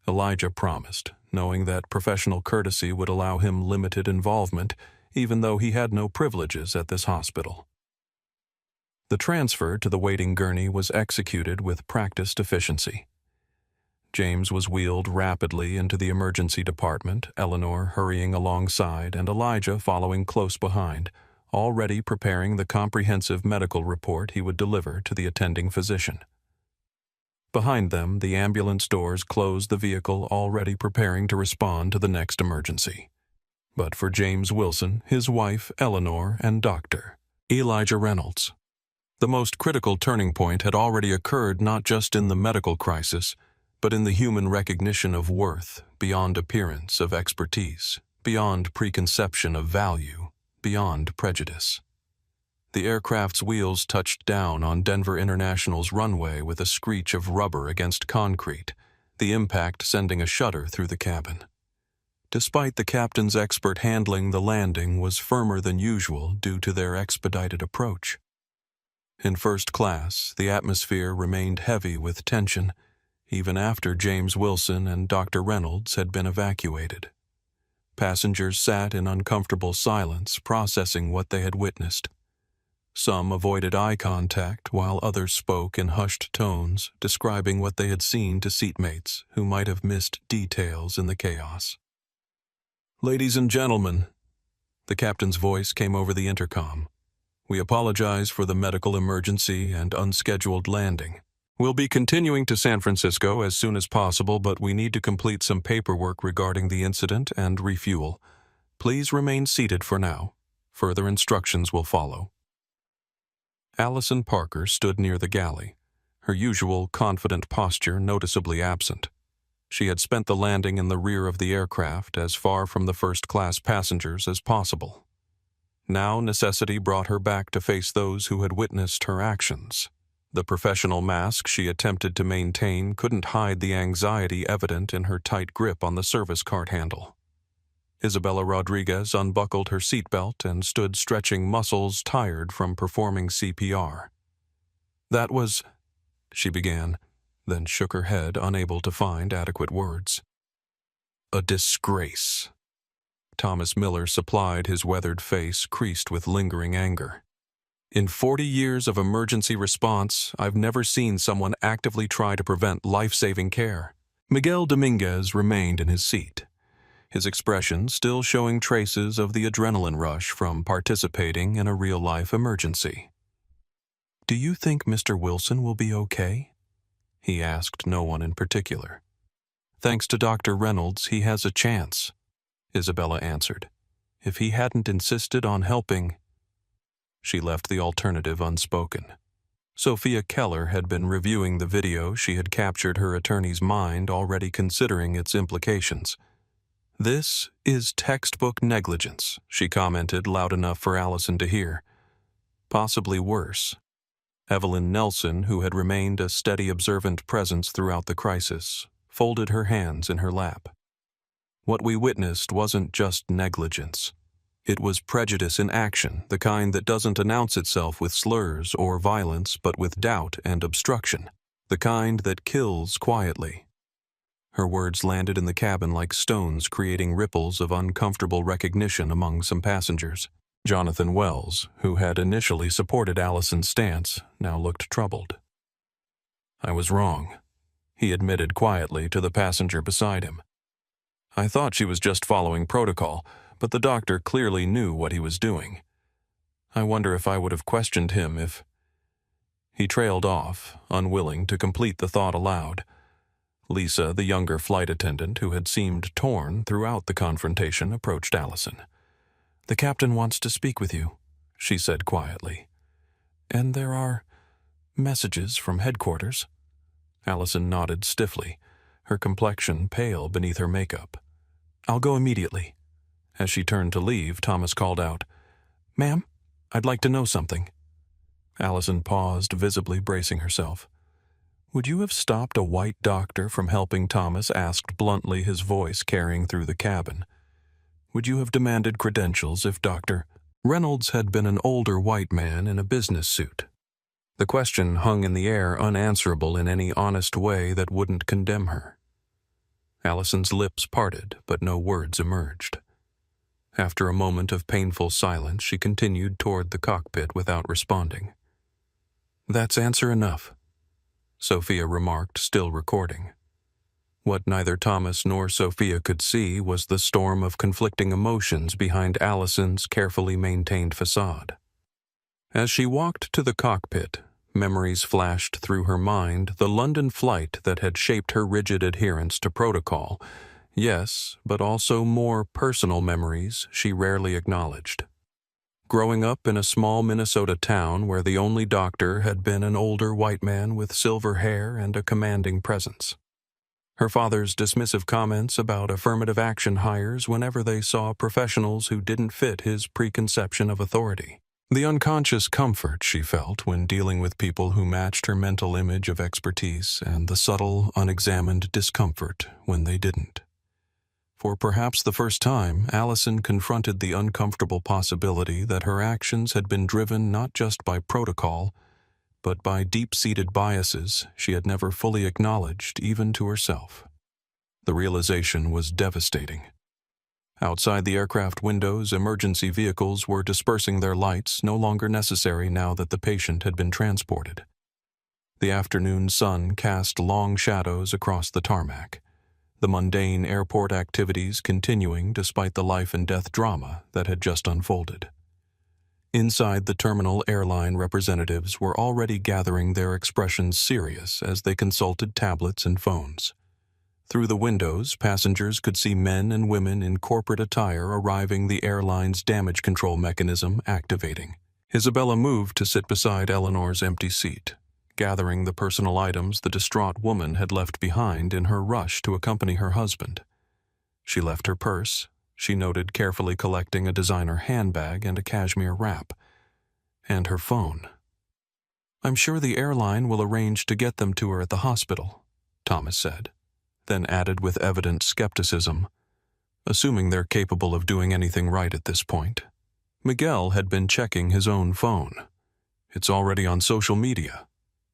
Elijah promised, knowing that professional courtesy would allow him limited involvement, even though he had no privileges at this hospital. The transfer to the waiting gurney was executed with practiced efficiency. James was wheeled rapidly into the emergency department, Eleanor hurrying alongside and Elijah following close behind, already preparing the comprehensive medical report he would deliver to the attending physician. Behind them, the ambulance doors closed the vehicle, already preparing to respond to the next emergency. But for James Wilson, his wife, Eleanor, and Dr. Elijah Reynolds, the most critical turning point had already occurred, not just in the medical crisis, but in the human recognition of worth, beyond appearance of expertise, beyond preconception of value, beyond prejudice. The aircraft's wheels touched down on Denver International's runway with a screech of rubber against concrete, the impact sending a shudder through the cabin. Despite the captain's expert handling, the landing was firmer than usual due to their expedited approach. In first class, the atmosphere remained heavy with tension, even after James Wilson and Dr. Reynolds had been evacuated. Passengers sat in uncomfortable silence, processing what they had witnessed. Some avoided eye contact, while others spoke in hushed tones, describing what they had seen to seatmates who might have missed details in the chaos. "Ladies and gentlemen," the captain's voice came over the intercom, "we apologize for the medical emergency and unscheduled landing. We'll be continuing to San Francisco as soon as possible, but we need to complete some paperwork regarding the incident and refuel. Please remain seated for now. Further instructions will follow." Allison Parker stood near the galley, her usual confident posture noticeably absent. She had spent the landing in the rear of the aircraft as far from the first-class passengers as possible. Now necessity brought her back to face those who had witnessed her actions. The professional mask she attempted to maintain couldn't hide the anxiety evident in her tight grip on the service cart handle. Isabella Rodriguez unbuckled her seatbelt and stood stretching muscles tired from performing CPR. "That was," she began, then shook her head, unable to find adequate words. "A disgrace." Thomas Miller supplied his weathered face, creased with lingering anger. "In 40 years of emergency response, I've never seen someone actively try to prevent life-saving care." Miguel Dominguez remained in his seat, his expression still showing traces of the adrenaline rush from participating in a real-life emergency. "Do you think Mr. Wilson will be okay?" he asked no one in particular. "Thanks to Dr. Reynolds, he has a chance," Isabella answered. "If he hadn't insisted on helping—" She left the alternative unspoken. Sophia Keller had been reviewing the video she had captured her attorney's mind, already considering its implications. "This is textbook negligence," she commented loud enough for Allison to hear. "Possibly worse." Evelyn Nelson, who had remained a steady observant presence throughout the crisis, folded her hands in her lap. What we witnessed wasn't just negligence. It was prejudice in action, the kind that doesn't announce itself with slurs or violence, but with doubt and obstruction, the kind that kills quietly. Her words landed in the cabin like stones, creating ripples of uncomfortable recognition among some passengers. Jonathan Wells, who had initially supported Allison's stance, now looked troubled. "I was wrong," he admitted quietly to the passenger beside him. "I thought she was just following protocol, but the doctor clearly knew what he was doing. I wonder if I would have questioned him if—" He trailed off, unwilling to complete the thought aloud. Lisa, the younger flight attendant who had seemed torn throughout the confrontation, approached Allison. "The captain wants to speak with you," she said quietly. "And there are messages from headquarters." Allison nodded stiffly, her complexion pale beneath her makeup. "I'll go immediately." As she turned to leave, Thomas called out, "Ma'am, I'd like to know something." Allison paused, visibly bracing herself. "Would you have stopped a white doctor from helping?" Thomas asked bluntly, his voice carrying through the cabin. "Would you have demanded credentials if Dr. Reynolds had been an older white man in a business suit?" The question hung in the air, unanswerable in any honest way that wouldn't condemn her. Allison's lips parted, but no words emerged. After a moment of painful silence, she continued toward the cockpit without responding. "That's answer enough," Sophia remarked, still recording. What neither Thomas nor Sophia could see was the storm of conflicting emotions behind Allison's carefully maintained facade. As she walked to the cockpit, memories flashed through her mind, the London flight that had shaped her rigid adherence to protocol, yes, but also more personal memories she rarely acknowledged. Growing up in a small Minnesota town where the only doctor had been an older white man with silver hair and a commanding presence. Her father's dismissive comments about affirmative action hires whenever they saw professionals who didn't fit his preconception of authority. The unconscious comfort she felt when dealing with people who matched her mental image of expertise, and the subtle, unexamined discomfort when they didn't. For perhaps the first time, Allison confronted the uncomfortable possibility that her actions had been driven not just by protocol, but by deep-seated biases she had never fully acknowledged even to herself. The realization was devastating. Outside the aircraft windows, emergency vehicles were dispersing their lights, no longer necessary now that the patient had been transported. The afternoon sun cast long shadows across the tarmac, the mundane airport activities continuing despite the life-and-death drama that had just unfolded. Inside the terminal, airline representatives were already gathering, their expressions serious as they consulted tablets and phones. Through the windows, passengers could see men and women in corporate attire arriving, the airline's damage control mechanism activating. Isabella moved to sit beside Eleanor's empty seat, gathering the personal items the distraught woman had left behind in her rush to accompany her husband. She left her purse, she noted, carefully collecting a designer handbag and a cashmere wrap, and her phone. "I'm sure the airline will arrange to get them to her at the hospital," Thomas said, then added with evident skepticism, "assuming they're capable of doing anything right at this point." Miguel had been checking his own phone. "It's already on social media,"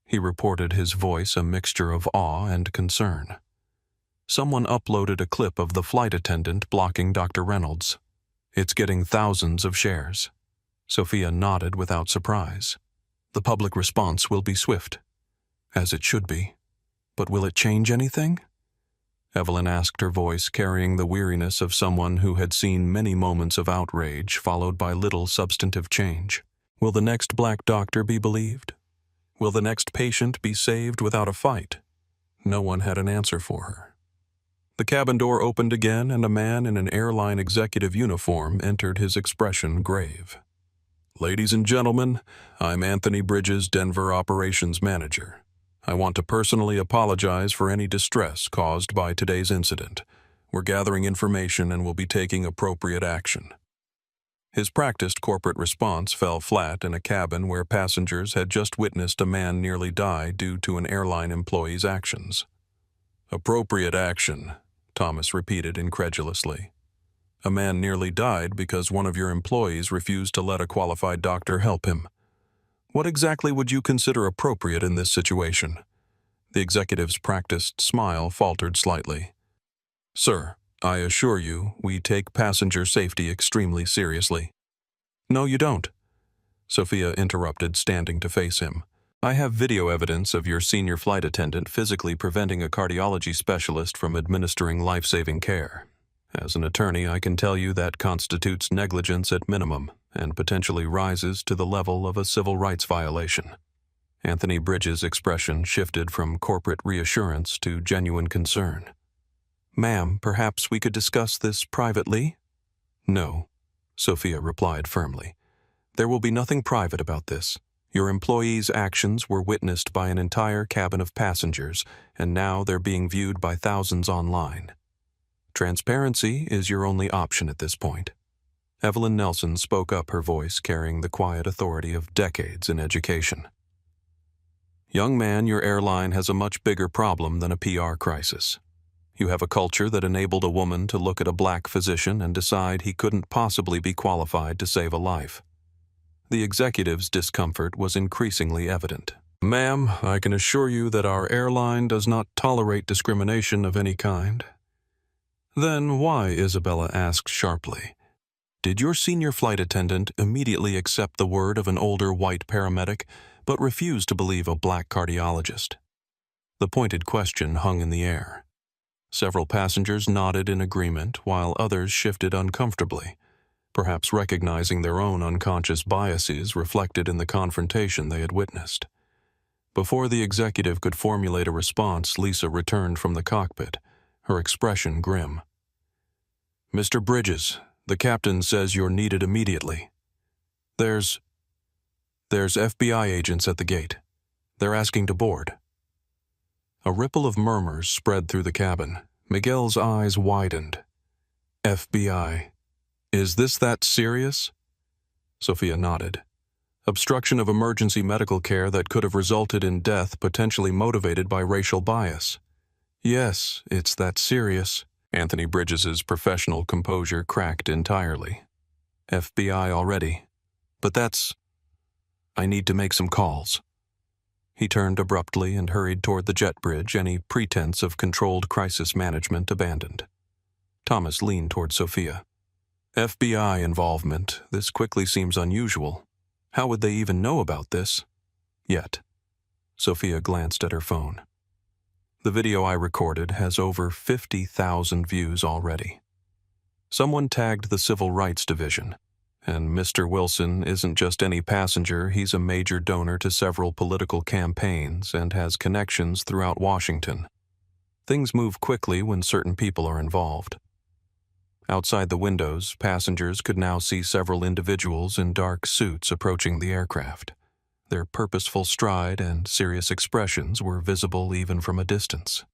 he reported, his voice a mixture of awe and concern. "Someone uploaded a clip of the flight attendant blocking Dr. Reynolds. It's getting thousands of shares." Sophia nodded without surprise. "The public response will be swift, as it should be. But will it change anything?" Evelyn asked, her voice carrying the weariness of someone who had seen many moments of outrage followed by little substantive change. "Will the next black doctor be believed? Will the next patient be saved without a fight?" No one had an answer for her. The cabin door opened again, and a man in an airline executive uniform entered, his expression grave. "Ladies and gentlemen, I'm Anthony Bridges, Denver Operations Manager. I want to personally apologize for any distress caused by today's incident. We're gathering information and will be taking appropriate action." His practiced corporate response fell flat in a cabin where passengers had just witnessed a man nearly die due to an airline employee's actions. "Appropriate action," Thomas repeated incredulously. "A man nearly died because one of your employees refused to let a qualified doctor help him. What exactly would you consider appropriate in this situation?" The executive's practiced smile faltered slightly. "Sir, I assure you, we take passenger safety extremely seriously." "No, you don't," Sophia interrupted, standing to face him. "I have video evidence of your senior flight attendant physically preventing a cardiology specialist from administering life-saving care. As an attorney, I can tell you that constitutes negligence at minimum and potentially rises to the level of a civil rights violation." Anthony Bridges' expression shifted from corporate reassurance to genuine concern. "Ma'am, perhaps we could discuss this privately?" "No," Sophia replied firmly. "There will be nothing private about this. Your employee's actions were witnessed by an entire cabin of passengers, and now they're being viewed by thousands online. Transparency is your only option at this point." Evelyn Nelson spoke up, her voice carrying the quiet authority of decades in education. "Young man, your airline has a much bigger problem than a PR crisis. You have a culture that enabled a woman to look at a black physician and decide he couldn't possibly be qualified to save a life." The executive's discomfort was increasingly evident. "Ma'am, I can assure you that our airline does not tolerate discrimination of any kind." "Then why?" Isabella asked sharply. "Did your senior flight attendant immediately accept the word of an older white paramedic, but refuse to believe a black cardiologist?" The pointed question hung in the air. Several passengers nodded in agreement, while others shifted uncomfortably, perhaps recognizing their own unconscious biases reflected in the confrontation they had witnessed. Before the executive could formulate a response, Lisa returned from the cockpit, her expression grim. "Mr. Bridges, the captain says you're needed immediately. There's FBI agents at the gate. They're asking to board." A ripple of murmurs spread through the cabin. Miguel's eyes widened. "FBI. Is this that serious?" Sophia nodded. "Obstruction of emergency medical care that could have resulted in death, potentially motivated by racial bias." "Yes, it's that serious." Anthony Bridges' professional composure cracked entirely. "FBI already. But I need to make some calls." He turned abruptly and hurried toward the jet bridge, any pretense of controlled crisis management abandoned. Thomas leaned toward Sophia. "FBI involvement. This quickly seems unusual. How would they even know about this?" "Yet." Sophia glanced at her phone. "The video I recorded has over 50,000 views already. Someone tagged the Civil Rights Division. And Mr. Wilson isn't just any passenger, he's a major donor to several political campaigns and has connections throughout Washington. Things move quickly when certain people are involved." Outside the windows, passengers could now see several individuals in dark suits approaching the aircraft. Their purposeful stride and serious expressions were visible even from a distance.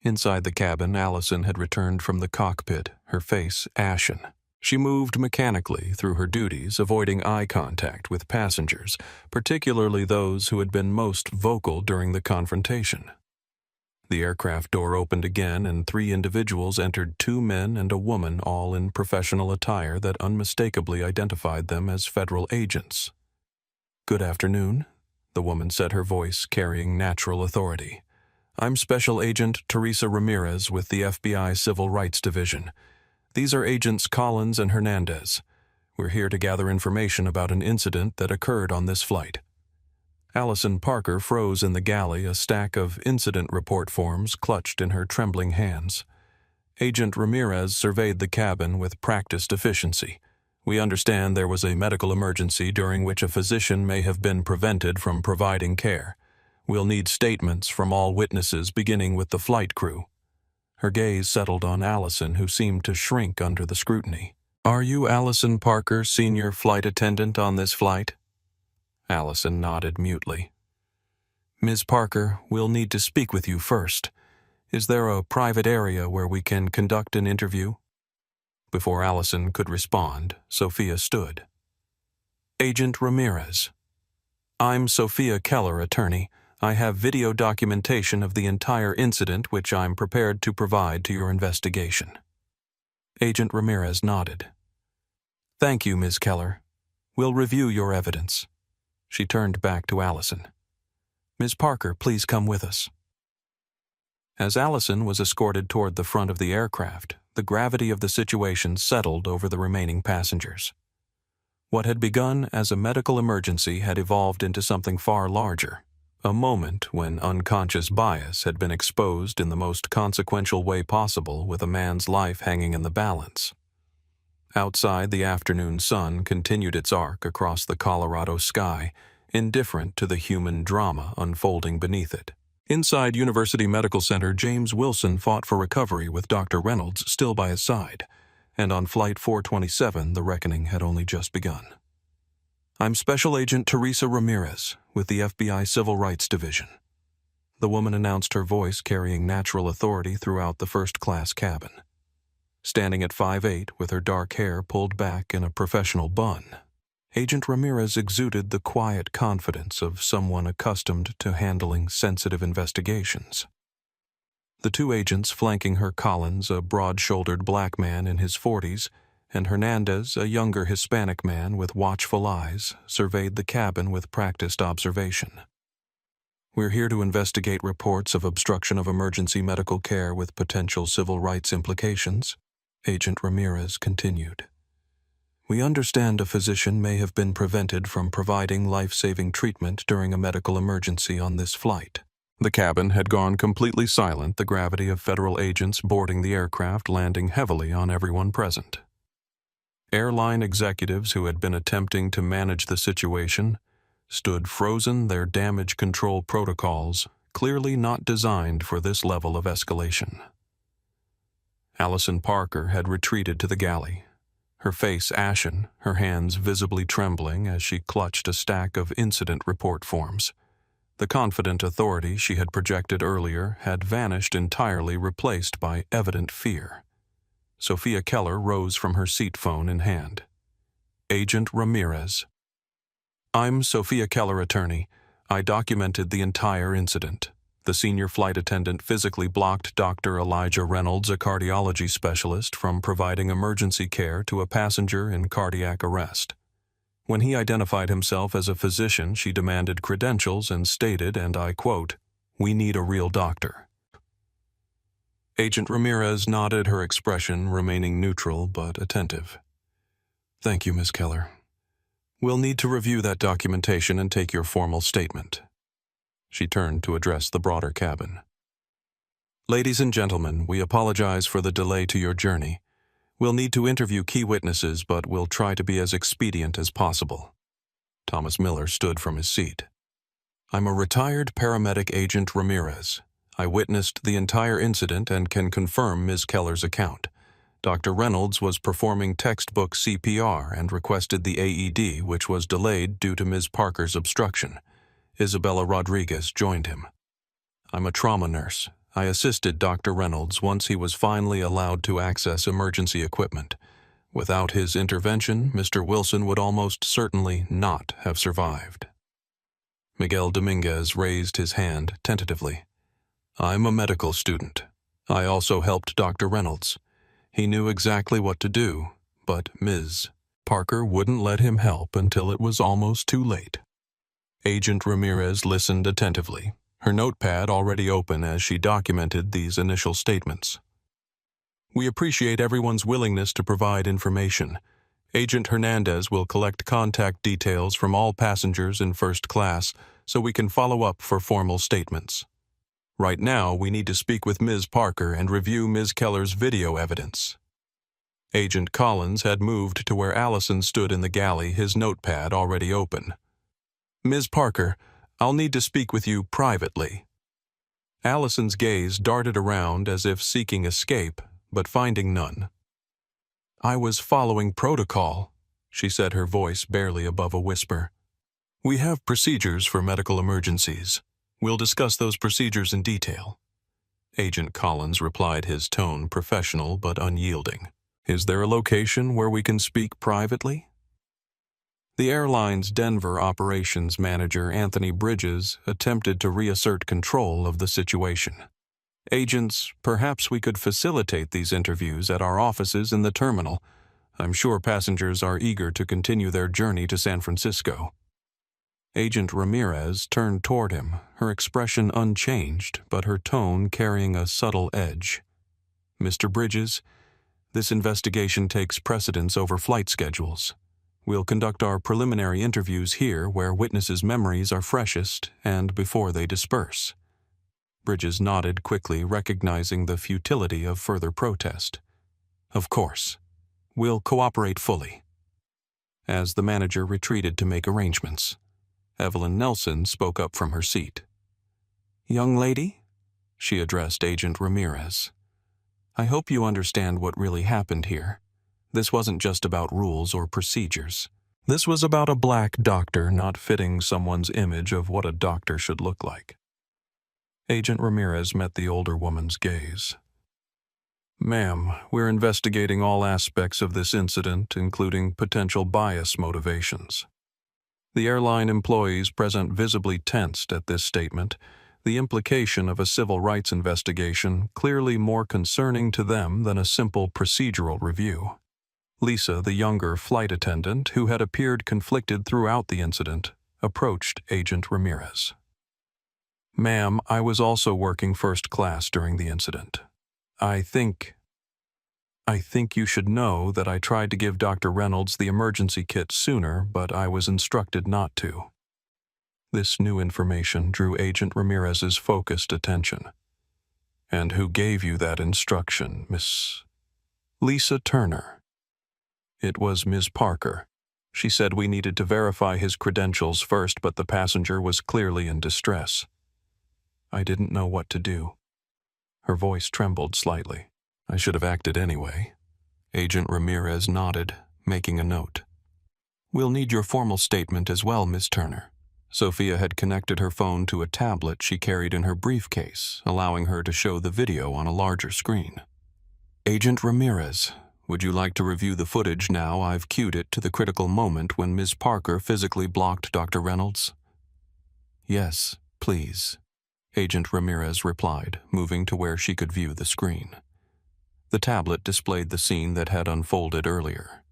Inside the cabin, Allison had returned from the cockpit, her face ashen. She moved mechanically through her duties, avoiding eye contact with passengers, particularly those who had been most vocal during the confrontation. The aircraft door opened again, and 3 individuals entered, 2 men and a woman, all in professional attire that unmistakably identified them as federal agents. "Good afternoon," the woman said, her voice carrying natural authority. "I'm Special Agent Teresa Ramirez with the FBI Civil Rights Division. These are Agents Collins and Hernandez. We're here to gather information about an incident that occurred on this flight." Allison Parker froze in the galley, a stack of incident report forms clutched in her trembling hands. Agent Ramirez surveyed the cabin with practiced efficiency. "We understand there was a medical emergency during which a physician may have been prevented from providing care. We'll need statements from all witnesses, beginning with the flight crew." Her gaze settled on Allison, who seemed to shrink under the scrutiny. "Are you Allison Parker, senior flight attendant on this flight?" Allison nodded mutely. "Ms. Parker, we'll need to speak with you first. Is there a private area where we can conduct an interview?" Before Allison could respond, Sophia stood. "Agent Ramirez. I'm Sophia Keller, attorney. I have video documentation of the entire incident which I'm prepared to provide to your investigation." Agent Ramirez nodded. "Thank you, Ms. Keller. We'll review your evidence." She turned back to Allison. "Ms. Parker, please come with us." As Allison was escorted toward the front of the aircraft, the gravity of the situation settled over the remaining passengers. What had begun as a medical emergency had evolved into something far larger. A moment when unconscious bias had been exposed in the most consequential way possible, with a man's life hanging in the balance. Outside, the afternoon sun continued its arc across the Colorado sky, indifferent to the human drama unfolding beneath it. Inside University Medical Center, James Wilson fought for recovery with Dr. Reynolds still by his side, and on Flight 427 the reckoning had only just begun. "I'm Special Agent Teresa Ramirez with the FBI Civil Rights Division," the woman announced, her voice carrying natural authority throughout the first-class cabin. Standing at 5'8", with her dark hair pulled back in a professional bun, Agent Ramirez exuded the quiet confidence of someone accustomed to handling sensitive investigations. The 2 agents flanking her, Collins, a broad-shouldered black man in his 40s, and Hernandez, a younger Hispanic man with watchful eyes, surveyed the cabin with practiced observation. "We're here to investigate reports of obstruction of emergency medical care with potential civil rights implications," Agent Ramirez continued. "We understand a physician may have been prevented from providing life-saving treatment during a medical emergency on this flight." The cabin had gone completely silent, the gravity of federal agents boarding the aircraft landing heavily on everyone present. Airline executives who had been attempting to manage the situation stood frozen, their damage control protocols clearly not designed for this level of escalation. Allison Parker had retreated to the galley, her face ashen, her hands visibly trembling as she clutched a stack of incident report forms. The confident authority she had projected earlier had vanished entirely, replaced by evident fear. Sophia Keller rose from her seat, phone in hand. "Agent Ramirez. I'm Sophia Keller, attorney. I documented the entire incident." The senior flight attendant physically blocked Dr. Elijah Reynolds, a cardiology specialist, from providing emergency care to a passenger in cardiac arrest. When he identified himself as a physician, she demanded credentials and stated, and I quote, "We need a real doctor." Agent Ramirez nodded, her expression remaining neutral but attentive. "Thank you, Ms. Keller. We'll need to review that documentation and take your formal statement." She turned to address the broader cabin. "Ladies and gentlemen, we apologize for the delay to your journey. We'll need to interview key witnesses, but we'll try to be as expedient as possible." Thomas Miller stood from his seat. "I'm a retired paramedic, Agent Ramirez. I witnessed the entire incident and can confirm Ms. Keller's account. Dr. Reynolds was performing textbook CPR and requested the AED, which was delayed due to Ms. Parker's obstruction. Isabella Rodriguez joined him. I'm a trauma nurse. I assisted Dr. Reynolds once he was finally allowed to access emergency equipment. Without his intervention, Mr. Wilson would almost certainly not have survived. Miguel Dominguez raised his hand tentatively. I'm a medical student. I also helped Dr. Reynolds. He knew exactly what to do, but Ms. Parker wouldn't let him help until it was almost too late. Agent Ramirez listened attentively, her notepad already open as she documented these initial statements. We appreciate everyone's willingness to provide information. Agent Hernandez will collect contact details from all passengers in first class so we can follow up for formal statements. Right now, we need to speak with Ms. Parker and review Ms. Keller's video evidence. Agent Collins had moved to where Allison stood in the galley, his notepad already open. Ms. Parker, I'll need to speak with you privately. Allison's gaze darted around as if seeking escape, but finding none. I was following protocol, she said, her voice barely above a whisper. We have procedures for medical emergencies. We'll discuss those procedures in detail. Agent Collins replied, his tone professional but unyielding. Is there a location where we can speak privately? The airline's Denver operations manager, Anthony Bridges, attempted to reassert control of the situation. Agents, perhaps we could facilitate these interviews at our offices in the terminal. I'm sure passengers are eager to continue their journey to San Francisco. Agent Ramirez turned toward him, her expression unchanged, but her tone carrying a subtle edge. Mr. Bridges, this investigation takes precedence over flight schedules. We'll conduct our preliminary interviews here where witnesses' memories are freshest and before they disperse. Bridges nodded quickly, recognizing the futility of further protest. Of course. We'll cooperate fully. As the manager retreated to make arrangements, Evelyn Nelson spoke up from her seat. Young lady, she addressed Agent Ramirez. I hope you understand what really happened here. This wasn't just about rules or procedures. This was about a black doctor not fitting someone's image of what a doctor should look like. Agent Ramirez met the older woman's gaze. Ma'am, we're investigating all aspects of this incident, including potential bias motivations. The airline employees present visibly tensed at this statement, the implication of a civil rights investigation clearly more concerning to them than a simple procedural review. Lisa, the younger flight attendant, who had appeared conflicted throughout the incident, approached Agent Ramirez. Ma'am, I was also working first class during the incident. I think you should know that I tried to give Dr. Reynolds the emergency kit sooner, but I was instructed not to. This new information drew Agent Ramirez's focused attention. And who gave you that instruction, Miss Lisa Turner? It was Ms. Parker. She said we needed to verify his credentials first, but the passenger was clearly in distress. I didn't know what to do. Her voice trembled slightly. I should have acted anyway. Agent Ramirez nodded, making a note. We'll need your formal statement as well, Miss Turner. Sophia had connected her phone to a tablet she carried in her briefcase, allowing her to show the video on a larger screen. Agent Ramirez, would you like to review the footage now? I've cued it to the critical moment when Ms. Parker physically blocked Dr. Reynolds. Yes, please. Agent Ramirez replied, moving to where she could view the screen. The tablet displayed the scene that had unfolded earlier.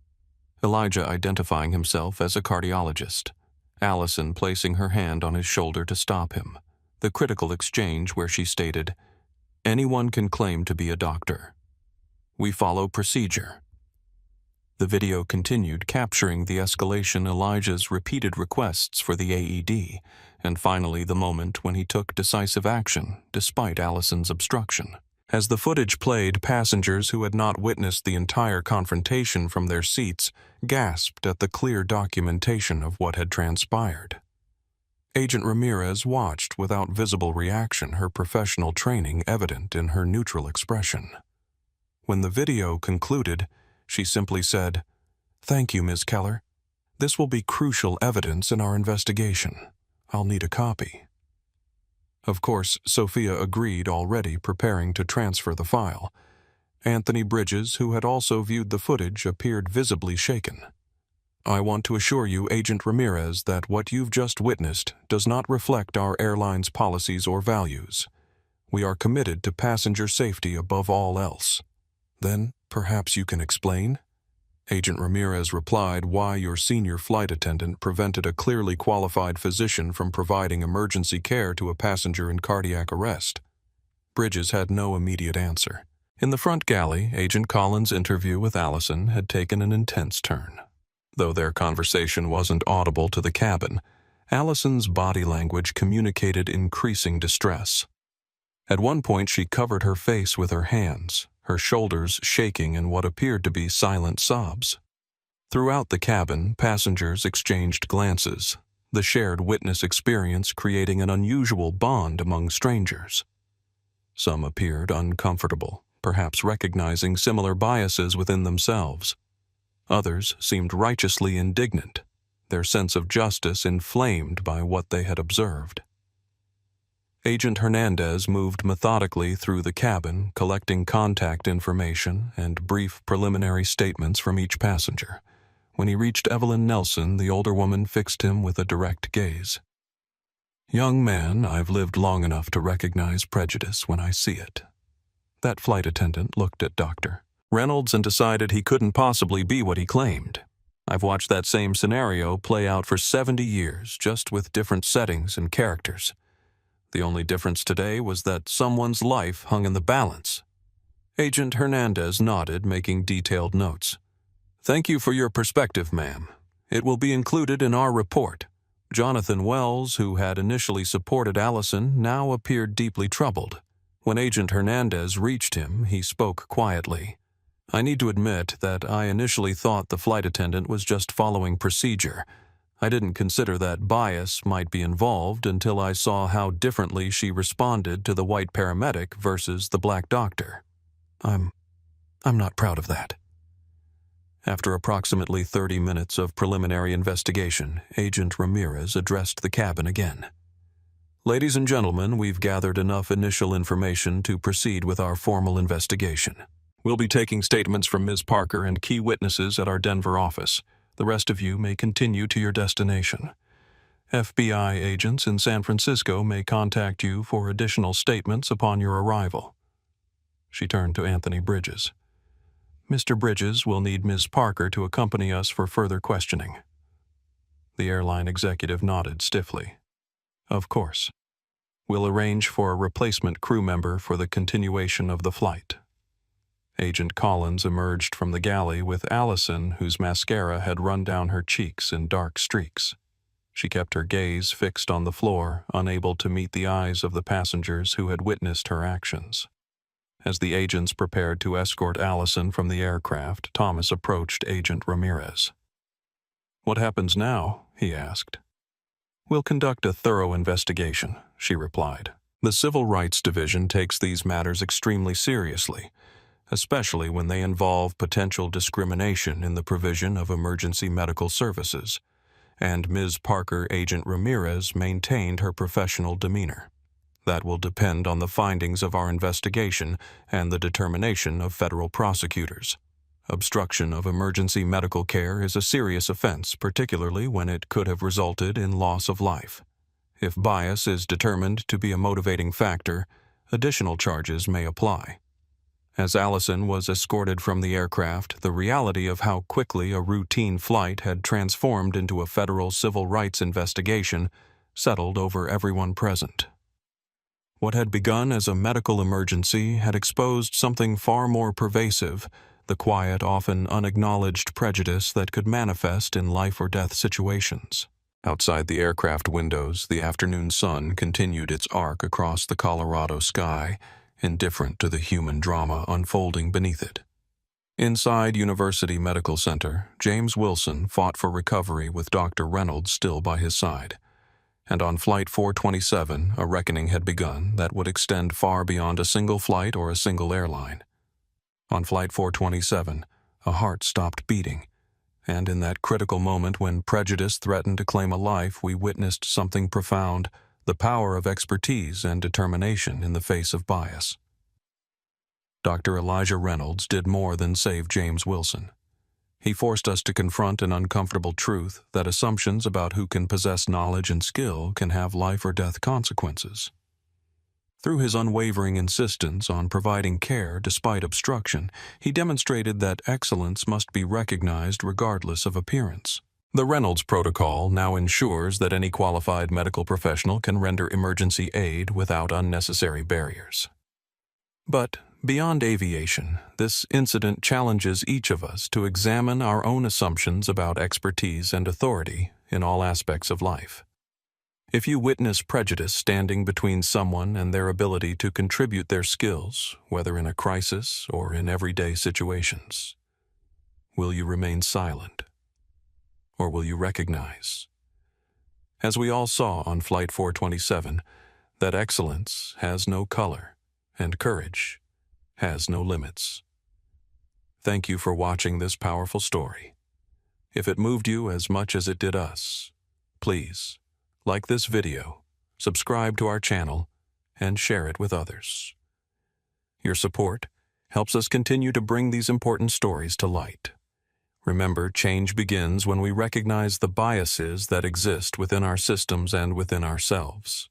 Elijah identifying himself as a cardiologist, Allison placing her hand on his shoulder to stop him, the critical exchange where she stated, "Anyone can claim to be a doctor. We follow procedure." The video continued, capturing the escalation, Elijah's repeated requests for the AED, and finally the moment when he took decisive action, despite Allison's obstruction. As the footage played, passengers who had not witnessed the entire confrontation from their seats gasped at the clear documentation of what had transpired. Agent Ramirez watched without visible reaction, her professional training evident in her neutral expression. When the video concluded, she simply said, "Thank you, Ms. Keller. This will be crucial evidence in our investigation. I'll need a copy." Of course, Sophia agreed, already preparing to transfer the file. Anthony Bridges, who had also viewed the footage, appeared visibly shaken. "I want to assure you, Agent Ramirez, that what you've just witnessed does not reflect our airline's policies or values. We are committed to passenger safety above all else." "Then, perhaps you can explain?" Agent Ramirez replied, "Why your senior flight attendant prevented a clearly qualified physician from providing emergency care to a passenger in cardiac arrest." Bridges had no immediate answer. In the front galley, Agent Collins' interview with Allison had taken an intense turn. Though their conversation wasn't audible to the cabin, Allison's body language communicated increasing distress. At one point, she covered her face with her hands, her shoulders shaking in what appeared to be silent sobs. Throughout the cabin, passengers exchanged glances, the shared witness experience creating an unusual bond among strangers. Some appeared uncomfortable, perhaps recognizing similar biases within themselves. Others seemed righteously indignant, their sense of justice inflamed by what they had observed. Agent Hernandez moved methodically through the cabin, collecting contact information and brief preliminary statements from each passenger. When he reached Evelyn Nelson, the older woman fixed him with a direct gaze. "Young man, I've lived long enough to recognize prejudice when I see it." That flight attendant looked at Dr. Reynolds and decided he couldn't possibly be what he claimed. "I've watched that same scenario play out for 70 years, just with different settings and characters. The only difference today was that someone's life hung in the balance." Agent Hernandez nodded, making detailed notes. "Thank you for your perspective, ma'am. It will be included in our report." Jonathan Wells, who had initially supported Allison, now appeared deeply troubled. When Agent Hernandez reached him, he spoke quietly. "I need to admit that I initially thought the flight attendant was just following procedure. I didn't consider that bias might be involved until I saw how differently she responded to the white paramedic versus the black doctor. I'm not proud of that." After approximately 30 minutes of preliminary investigation, Agent Ramirez addressed the cabin again. "Ladies and gentlemen, we've gathered enough initial information to proceed with our formal investigation. We'll be taking statements from Ms. Parker and key witnesses at our Denver office. The rest of you may continue to your destination. FBI agents in San Francisco may contact you for additional statements upon your arrival." She turned to Anthony Bridges. "Mr. Bridges will need Ms. Parker to accompany us for further questioning." The airline executive nodded stiffly. "Of course. We'll arrange for a replacement crew member for the continuation of the flight." Agent Collins emerged from the galley with Allison, whose mascara had run down her cheeks in dark streaks. She kept her gaze fixed on the floor, unable to meet the eyes of the passengers who had witnessed her actions. As the agents prepared to escort Allison from the aircraft, Thomas approached Agent Ramirez. "What happens now?" he asked. "We'll conduct a thorough investigation," she replied. "The Civil Rights Division takes these matters extremely seriously, especially when they involve potential discrimination in the provision of emergency medical services," and Ms. Parker, Agent Ramirez, maintained her professional demeanor. "That will depend on the findings of our investigation and the determination of federal prosecutors. Obstruction of emergency medical care is a serious offense, particularly when it could have resulted in loss of life. If bias is determined to be a motivating factor, additional charges may apply." As Allison was escorted from the aircraft, the reality of how quickly a routine flight had transformed into a federal civil rights investigation settled over everyone present. What had begun as a medical emergency had exposed something far more pervasive, the quiet, often unacknowledged prejudice that could manifest in life-or-death situations. Outside the aircraft windows, the afternoon sun continued its arc across the Colorado sky, indifferent to the human drama unfolding beneath it. Inside University Medical Center, James Wilson fought for recovery with Dr. Reynolds still by his side. And on Flight 427, a reckoning had begun that would extend far beyond a single flight or a single airline. On Flight 427, a heart stopped beating, and in that critical moment when prejudice threatened to claim a life, we witnessed something profound: the power of expertise and determination in the face of bias. Dr. Elijah Reynolds did more than save James Wilson. He forced us to confront an uncomfortable truth that assumptions about who can possess knowledge and skill can have life or death consequences. Through his unwavering insistence on providing care despite obstruction, he demonstrated that excellence must be recognized regardless of appearance. The Reynolds Protocol now ensures that any qualified medical professional can render emergency aid without unnecessary barriers. But beyond aviation, this incident challenges each of us to examine our own assumptions about expertise and authority in all aspects of life. If you witness prejudice standing between someone and their ability to contribute their skills, whether in a crisis or in everyday situations, will you remain silent? Or will you recognize, as we all saw on Flight 427, that excellence has no color and courage has no limits? Thank you for watching this powerful story. If it moved you as much as it did us, please like this video, subscribe to our channel, and share it with others. Your support helps us continue to bring these important stories to light. Remember, change begins when we recognize the biases that exist within our systems and within ourselves.